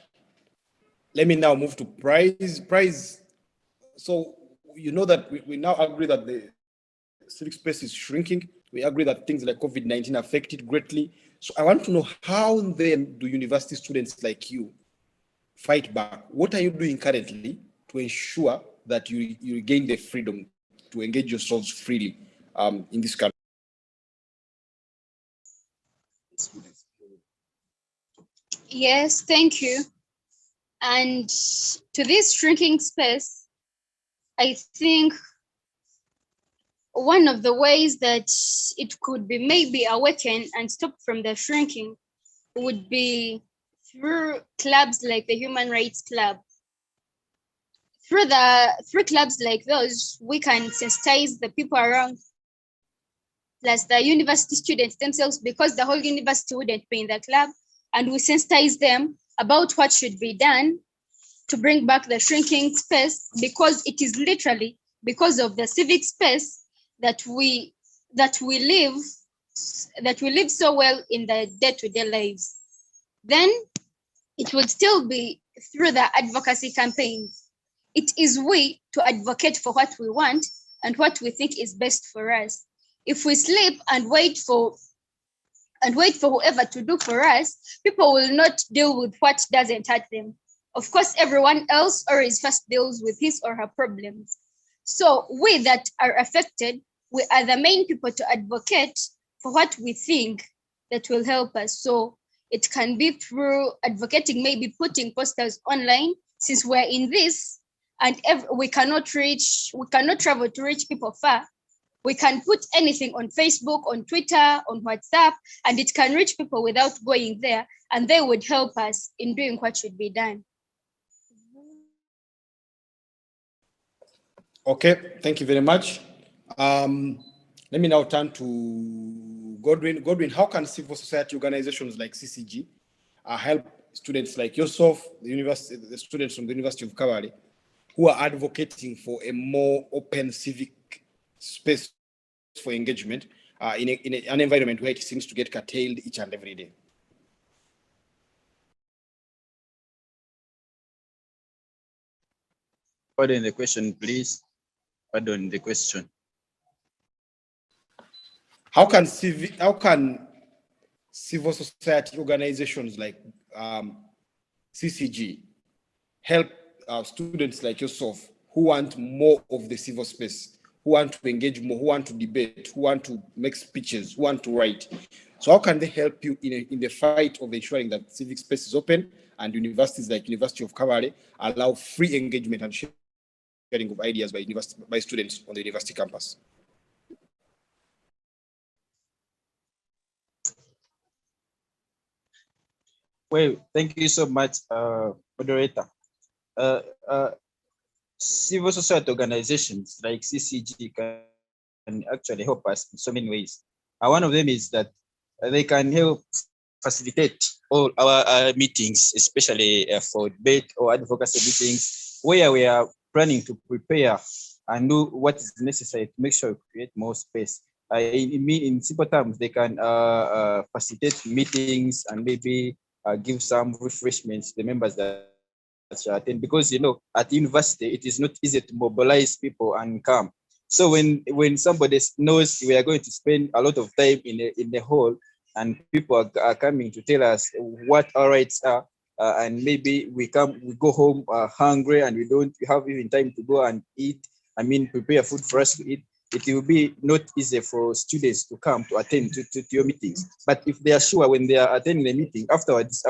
Let me now move to prize. So you know that we now agree that the civic space is shrinking. We agree that things like COVID-19 affected greatly. So I want to know, how then do university students like you fight back? What are you doing currently to ensure that you gain the freedom to engage yourselves freely in this country? Yes, thank you. And to this shrinking space, I think one of the ways that it could be maybe awakened and stopped from the shrinking would be through clubs like the Human Rights Club. Through clubs like those, we can sensitize the people around, plus the university students themselves, because the whole university wouldn't be in the club, and we sensitize them about what should be done to bring back the shrinking space, because it is literally because of the civic space that we live so well in the day-to-day lives. Then it would still be through the advocacy campaigns. It is we to advocate for what we want and what we think is best for us. If we sleep and wait for and wait for whoever to do for us, people will not deal with what doesn't hurt them. Of course, everyone else always first deals with his or her problems. So we that are affected, we are the main people to advocate for what we think that will help us. So it can be through advocating, maybe putting posters online, since we're in this and we cannot travel to reach people far. We can put anything on Facebook, on Twitter, on WhatsApp, and it can reach people without going there, and they would help us in doing what should be done. Okay, thank you very much. Let me now turn to Godwin. Godwin, how can civil society organizations like CCG help students like yourself, the students from the University of Kabale, who are advocating for a more open civic space for engagement in an environment where it seems to get curtailed each and every day? Pardon the question, please. Pardon the question. How can civil society organizations like CCG help students like yourself who want more of the civil space, who want to engage more, who want to debate, who want to make speeches, who want to write? So how can they help you in the fight of ensuring that civic space is open and universities like University of Kabale allow free engagement and sharing of ideas by students on the university campus? Well, thank you so much, moderator. Civil society organizations like CCG can actually help us in so many ways. One of them is that they can help facilitate all our meetings, especially for debate or advocacy meetings, where we are planning to prepare and do what is necessary to make sure we create more space. In simple terms, they can facilitate meetings and maybe give some refreshments to the members that shall attend, because at university it is not easy to mobilize people and come. So when somebody knows we are going to spend a lot of time in the hall and people are coming to tell us what our rights are, and maybe we go home hungry and we don't have even time to go and eat, prepare food for us to eat, it will be not easy for students to come to attend to your meetings. But if they are sure when they are attending the meeting afterwards,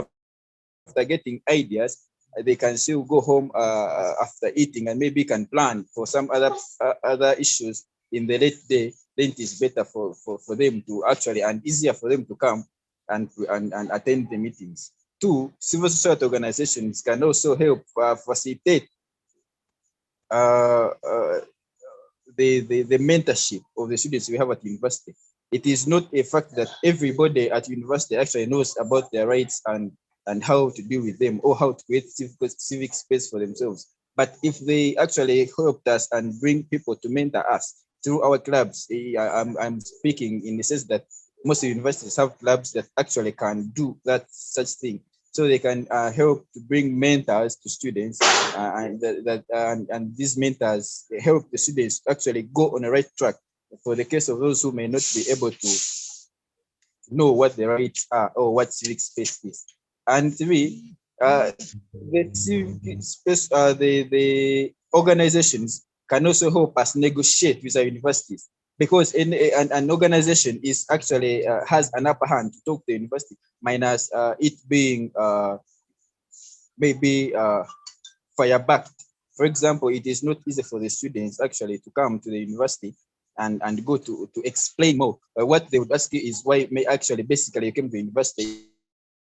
after getting ideas, they can still go home after eating and maybe can plan for some other issues in the late day. Then it is better for them to actually, and easier for them to come and attend the meetings. Two, civil society organizations can also help facilitate the mentorship of the students we have at university. It is not a fact that everybody at university actually knows about their rights and how to deal with them or how to create civic space for themselves. But if they actually helped us and bring people to mentor us through our clubs, I'm speaking in the sense that most universities have clubs that actually can do such thing. So they can help to bring mentors to students, and these mentors help the students to actually go on the right track for the case of those who may not be able to know what the rights are or what civic space is. And three, the civic space, the organizations can also help us negotiate with our universities, because an organization is actually has an upper hand to talk to the university, minus it being maybe fire-backed. For example, it is not easy for the students actually to come to the university and go to explain more. What they would ask you is why basically you came to university.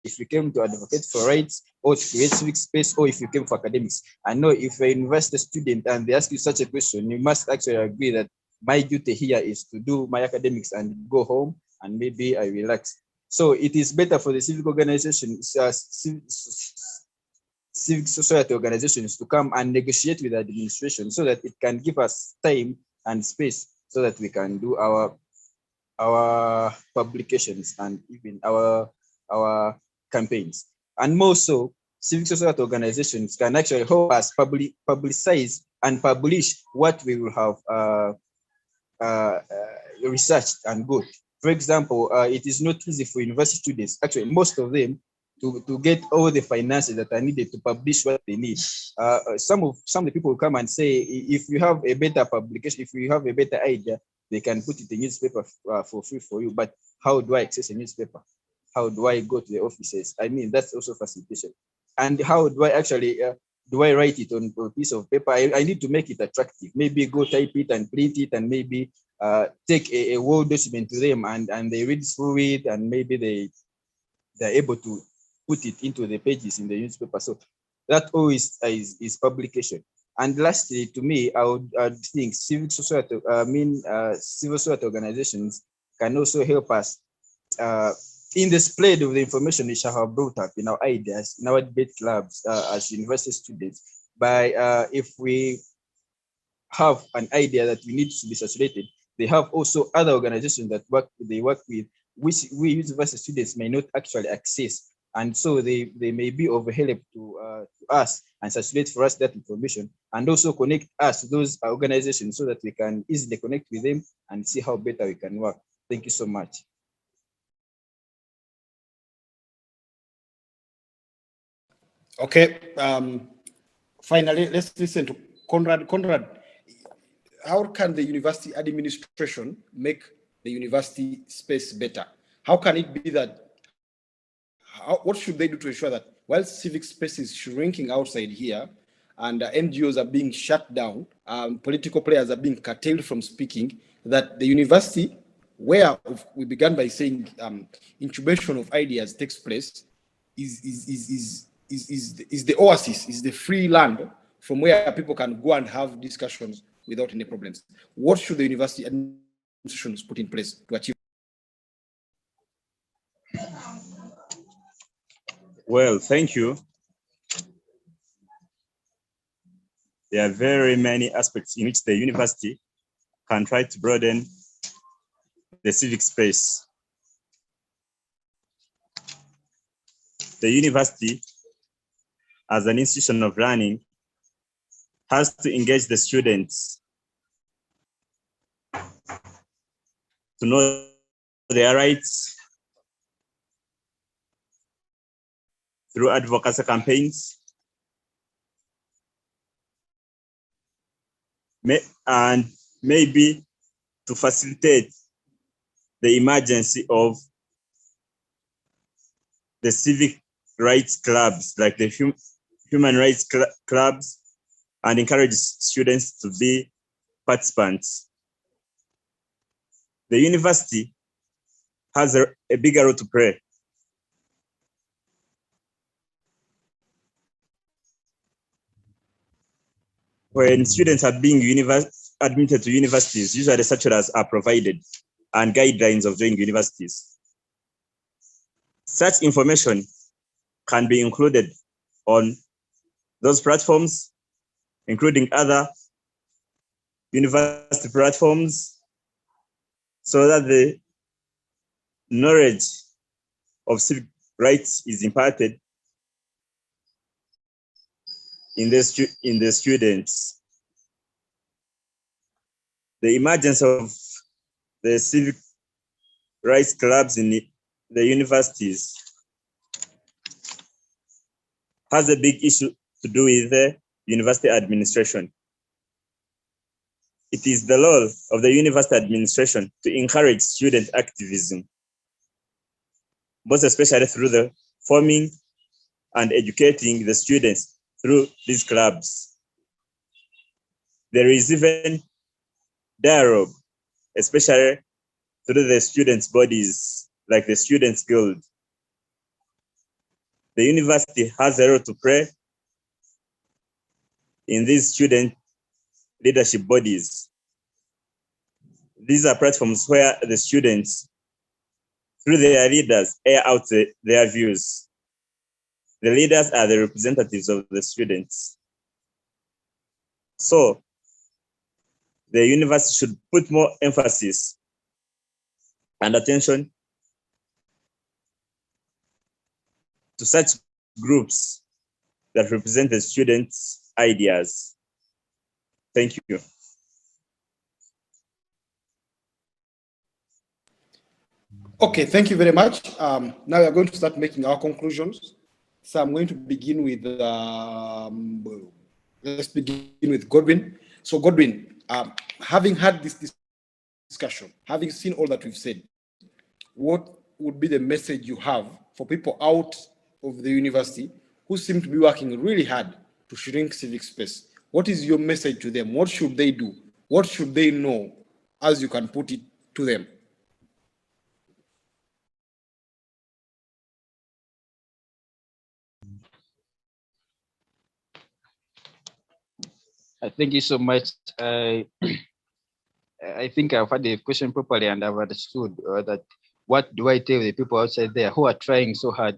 If you came to advocate for rights or to create civic space, or if you came for academics. I know if a university student and they ask you such a question, you must actually agree that my duty here is to do my academics and go home and maybe I relax. So it is better for the civic organizations, civic society organizations to come and negotiate with the administration so that it can give us time and space so that we can do our publications and even our campaigns. And more so, civic society organizations can actually help us publicize and publish what we will have researched and good. For example, it is not easy for university students, actually most of them, to get all the finances that are needed to publish what they need. Some of the people will come and say, if you have a better publication, if you have a better idea, they can put it in newspaper for free for you. But how do I access a newspaper? How do I go to the offices? I mean, that's also facilitation. And how do I actually do I write it on a piece of paper? I need to make it attractive. Maybe go type it and print it, and maybe take a Word document to them, and they read through it, and maybe they're able to put it into the pages in the newspaper. So that always is publication. And lastly, to me, I would think civil society organizations can also help us in the spread of the information we shall have brought up in our ideas, in our debate clubs as university students. By if we have an idea that we need to be circulated, they have also other organizations that they work with, which we university students may not actually access. And so they may be of help to us and circulate for us that information, and also connect us to those organizations so that we can easily connect with them and see how better we can work. Thank you so much. Okay. Finally, let's listen to Conrad. Conrad, how can the university administration make the university space better? How can it be that, what should they do to ensure that while civic space is shrinking outside here and NGOs are being shut down, political players are being curtailed from speaking, that the university, where we began by saying incubation of ideas takes place, is the oasis, is the free land from where people can go and have discussions without any problems? What should the university administrations put in place to achieve? Well, thank you. There are very many aspects in which the university can try to broaden the civic space. The university, as an institution of learning, has to engage the students to know their rights through advocacy campaigns, and maybe to facilitate the emergence of the civic rights clubs, like the human rights clubs, and encourage students to be participants. The university has a bigger role to play. When students are being admitted to universities, usually circulars are provided and guidelines of joining universities. Such information can be included on those platforms, including other university platforms, so that the knowledge of civic rights is imparted in the students. The emergence of the civic rights clubs in the universities has a big issue to do with the university administration. It is the role of the university administration to encourage student activism, most especially through the forming and educating the students through these clubs. There is even dialogue, especially through the students' bodies, like the Students' Guild. The university has a role to play in these student leadership bodies. These are platforms where the students, through their leaders, air out their views. The leaders are the representatives of the students. So the university should put more emphasis and attention to such groups that represent the students' ideas. Thank you. Okay, thank you very much. Now we are going to start making our conclusions. So I'm going to begin with, let's begin with Godwin. So Godwin, having had this discussion, having seen all that we've said, what would be the message you have for people out of the university who seem to be working really hard to shrink civic space? What is your message to them? What should they do? What should they know, as you can put it to them? Thank you so much. I think I've had the question properly and I've understood that what do I tell the people outside there who are trying so hard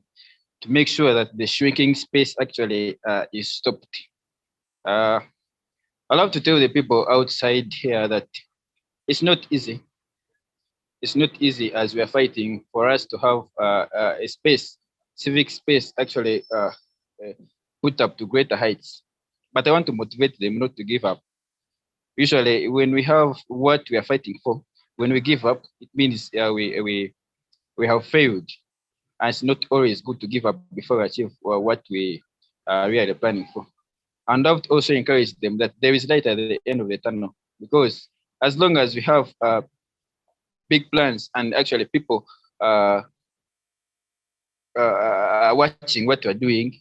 to make sure that the shrinking space actually is stopped. I love to tell the people outside here that it's not easy. It's not easy as we are fighting for us to have a space, civic space actually put up to greater heights. But I want to motivate them not to give up. Usually when we have what we are fighting for, when we give up, it means we have failed. And it's not always good to give up before we achieve what we are really planning for. And I would also encourage them that there is light at the end of the tunnel, because as long as we have big plans and actually people watching what we're doing,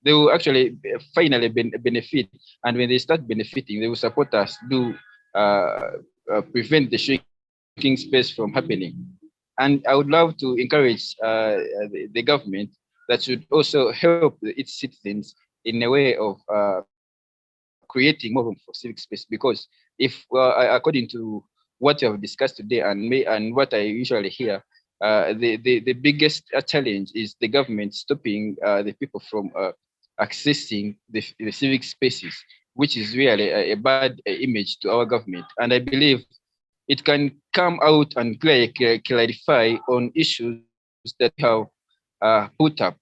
they will actually finally benefit. And when they start benefiting, they will support us to prevent the shrinking space from happening. And I would love to encourage the government that should also help its citizens in a way of creating more room for civic space. Because if, according to what we have discussed today and what I usually hear, the biggest challenge is the government stopping the people from accessing the civic spaces, which is really a bad image to our government. And I believe it can come out and clarify on issues that we have put up.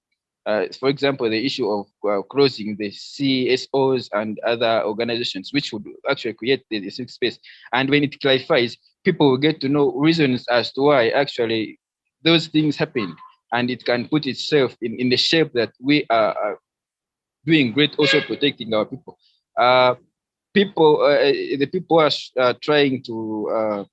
For example, the issue of closing the CSOs and other organizations, which would actually create the civic space. And when it clarifies, people will get to know reasons as to why actually those things happened. And it can put itself in the shape that we are doing great, also protecting our people. The people are trying to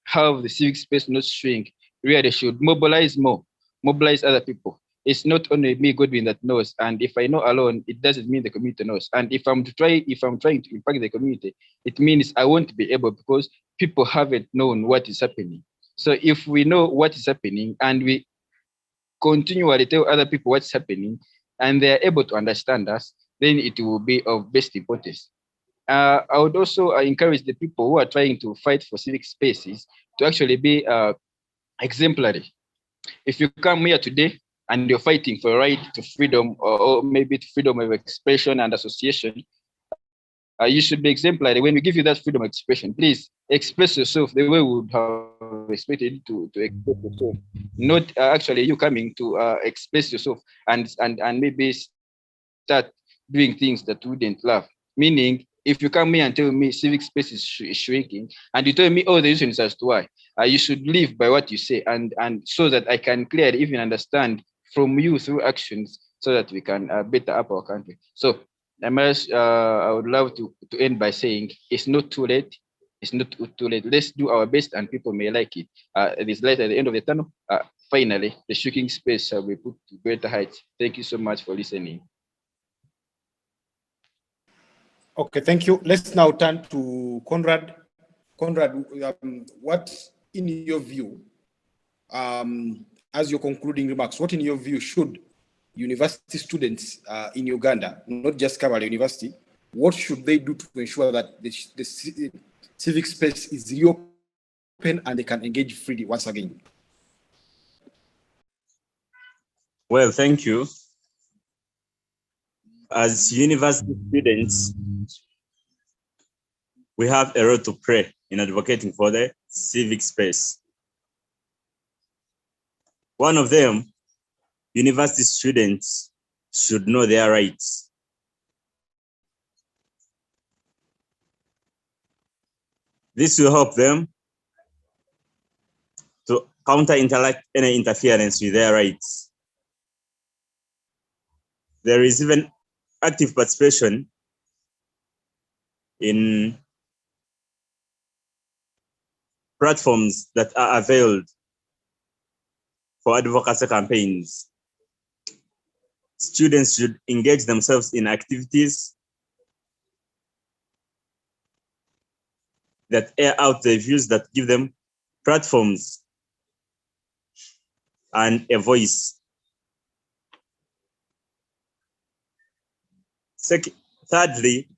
have the civic space not shrink, really should mobilize more, mobilize other people. It's not only me, Godwin, that knows. And if I know alone, it doesn't mean the community knows. And if I'm trying to impact the community, it means I won't be able, because people haven't known what is happening. So if we know what is happening and we continually tell other people what's happening and they're able to understand us, then it will be of best importance. I would also encourage the people who are trying to fight for civic spaces to actually be exemplary. If you come here today and you're fighting for a right to freedom, or maybe to freedom of expression and association, you should be exemplary. When we give you that freedom of expression, please express yourself the way we would have expected you to express yourself. Not actually you coming to express yourself and maybe start doing things that we wouldn't love. Meaning, if you come here and tell me civic space is shrinking, and you tell me all the reasons as to why, you should live by what you say, and so that I can clearly even understand from you through actions, so that we can better up our country. So I would love to end by saying it's not too late. It's not too late. Let's do our best, and people may like it. There's light at the end of the tunnel. Finally, the shrinking space shall be put to greater heights. Thank you so much for listening. Okay, thank you. Let's now turn to Conrad. Conrad, what in your view, as your concluding remarks, what in your view should university students in Uganda, not just Kabale University, what should they do to ensure that the civic space is reopened and they can engage freely once again? Well, thank you. As university students, we have a role to play in advocating for the civic space. One of them, university students should know their rights. This will help them to counter-intellect any interference with their rights. There is even active participation in platforms that are availed for advocacy campaigns. Students should engage themselves in activities that air out their views, that give them platforms and a voice. Thirdly,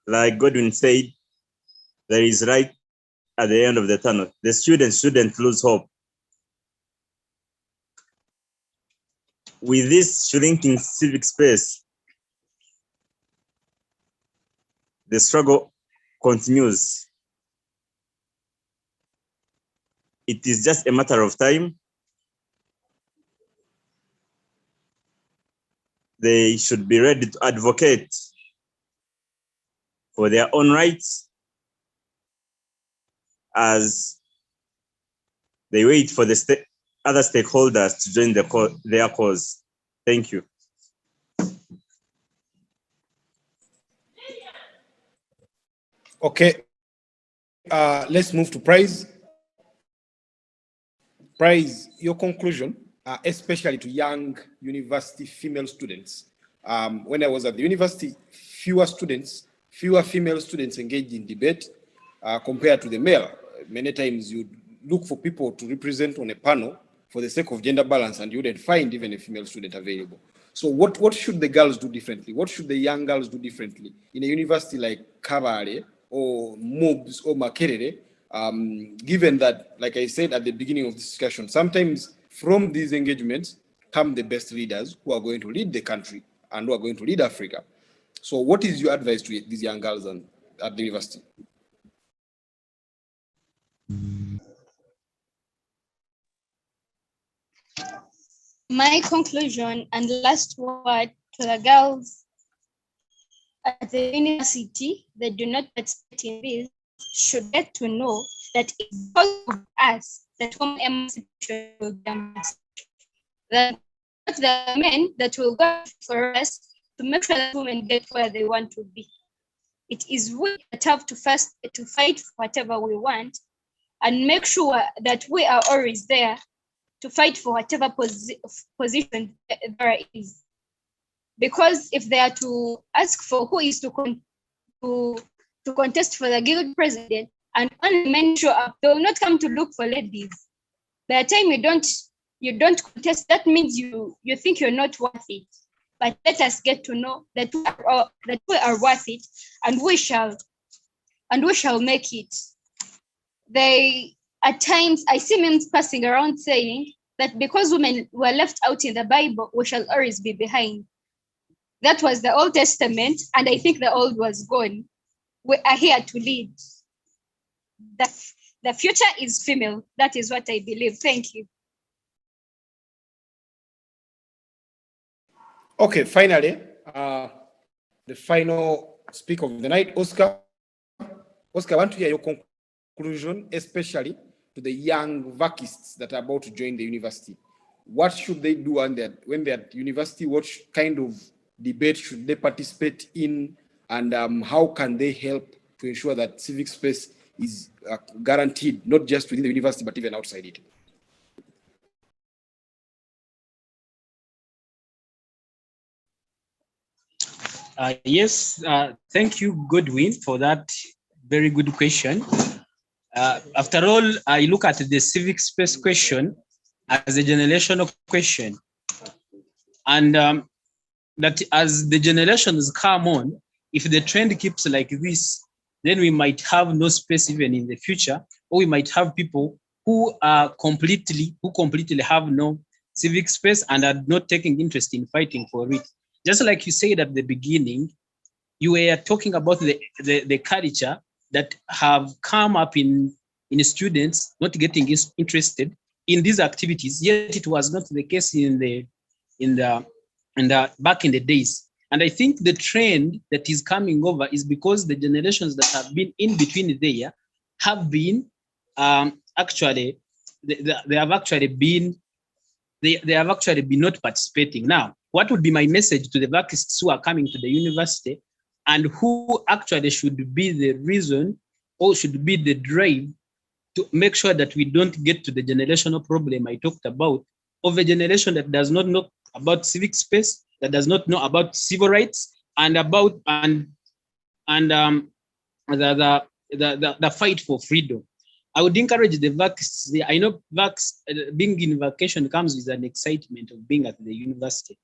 like Godwin said, there is light at the end of the tunnel. The students shouldn't lose hope. With this shrinking civic space, the struggle continues. It is just a matter of time. They should be ready to advocate for their own rights as they wait for the other stakeholders to join their cause. Thank you. Okay, let's move to Prize. Prize, your conclusion, especially to young university female students. When I was at the university, fewer female students engaged in debate compared to the male. Many times you look for people to represent on a panel for the sake of gender balance, and you wouldn't find even a female student available. So what should the girls do differently? What should the young girls do differently in a university like Kabale or MOBS or Makerere, given that, like I said at the beginning of this discussion, sometimes from these engagements come the best leaders who are going to lead the country and who are going to lead Africa. So what is your advice to these young girls at the university? My conclusion and last word to the girls at the university that do not participate in this should get to know that it's because of us that women emancipation will be amassed. That the men that will go for us to make sure that women get where they want to be. It is we that have to fight for whatever we want and make sure that we are always there to fight for whatever position there is. Because if they are to ask for who is to contest for the guild president and only men show up, they will not come to look for ladies. By the time you don't contest, that means you think you're not worth it. But let us get to know that we are worth it, and we shall make it. At times, I see memes passing around saying that because women were left out in the Bible, we shall always be behind. That was the Old Testament, and I think the old was gone. We are here to lead. The future is female. That is what I believe. Thank you. Okay, finally, the final speaker of the night, Oscar. Oscar, I want to hear your conclusion, especially to the young vacists that are about to join the university. What should they do when they're at university? What kind of debate should they participate in? And how can they help to ensure that civic space is guaranteed, not just within the university, but even outside it? Yes, thank you, Godwin, for that very good question. After all, I look at the civic space question as a generational question. And that as the generations come on, if the trend keeps like this, then we might have no space even in the future, or we might have people who completely have no civic space and are not taking interest in fighting for it. Just like you said at the beginning, you were talking about the culture that have come up in students not getting interested in these activities, yet it was not the case in the back in the days. And I think the trend that is coming over is because the generations that have been in between there have been actually they have actually been not participating. Now, what would be my message to the vacists who are coming to the university and who actually should be the reason or should be the drive to make sure that we don't get to the generational problem I talked about, of a generation that does not know about civic space, that does not know about civil rights, and about the fight for freedom. I would encourage the vacs. I know vacs being in vacation comes with an excitement of being at the university,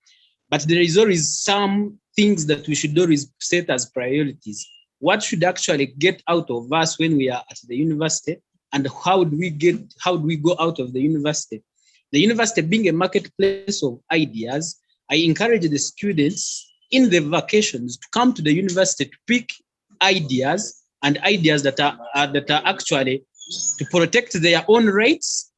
but there is always some things that we should always set as priorities. What should actually get out of us when we are at the university, and how do we go out of the university? The university being a marketplace of ideas, I encourage the students in the vacations to come to the university to pick ideas, and ideas that are actually to protect their own rights,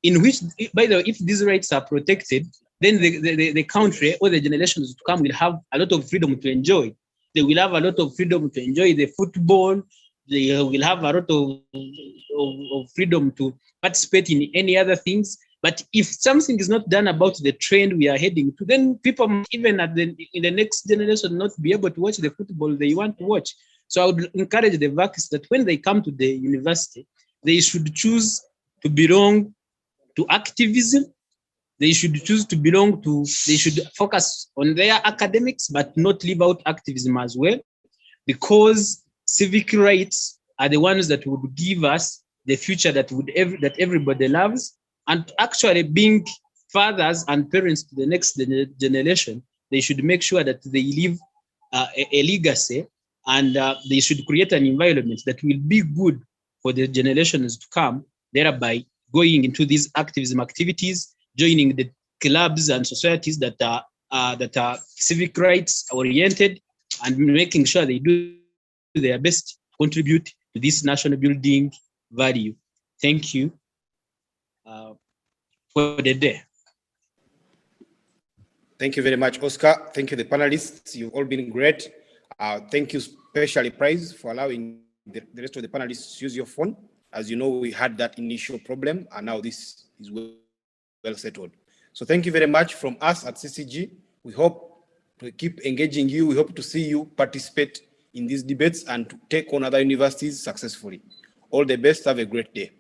in which, by the way, if these rights are protected, then the country or the generations to come will have a lot of freedom to enjoy. They will have a lot of freedom to enjoy the football. They will have a lot of freedom to participate in any other things. But if something is not done about the trend we are heading to, then people even in the next generation not be able to watch the football they want to watch. So I would encourage the vacs that when they come to the university, they should choose to belong to activism. They should choose to belong to, they should focus on their academics, but not leave out activism as well, because civic rights are the ones that would give us the future that everybody loves. And actually being fathers and parents to the next generation, they should make sure that they leave a legacy, and they should create an environment that will be good for the generations to come, thereby going into these activism activities, joining the clubs and societies that are civic rights oriented, and making sure they do their best to contribute to this national building value. Thank you for the day. Thank you very much, Oscar. Thank you, the panelists. You've all been great. Thank you, especially Prize, for allowing the rest of the panelists to use your phone. As you know, we had that initial problem, and now this is well settled. So thank you very much from us at CCG. We hope to keep engaging you. We hope to see you participate in these debates and to take on other universities successfully. All the best. Have a great day.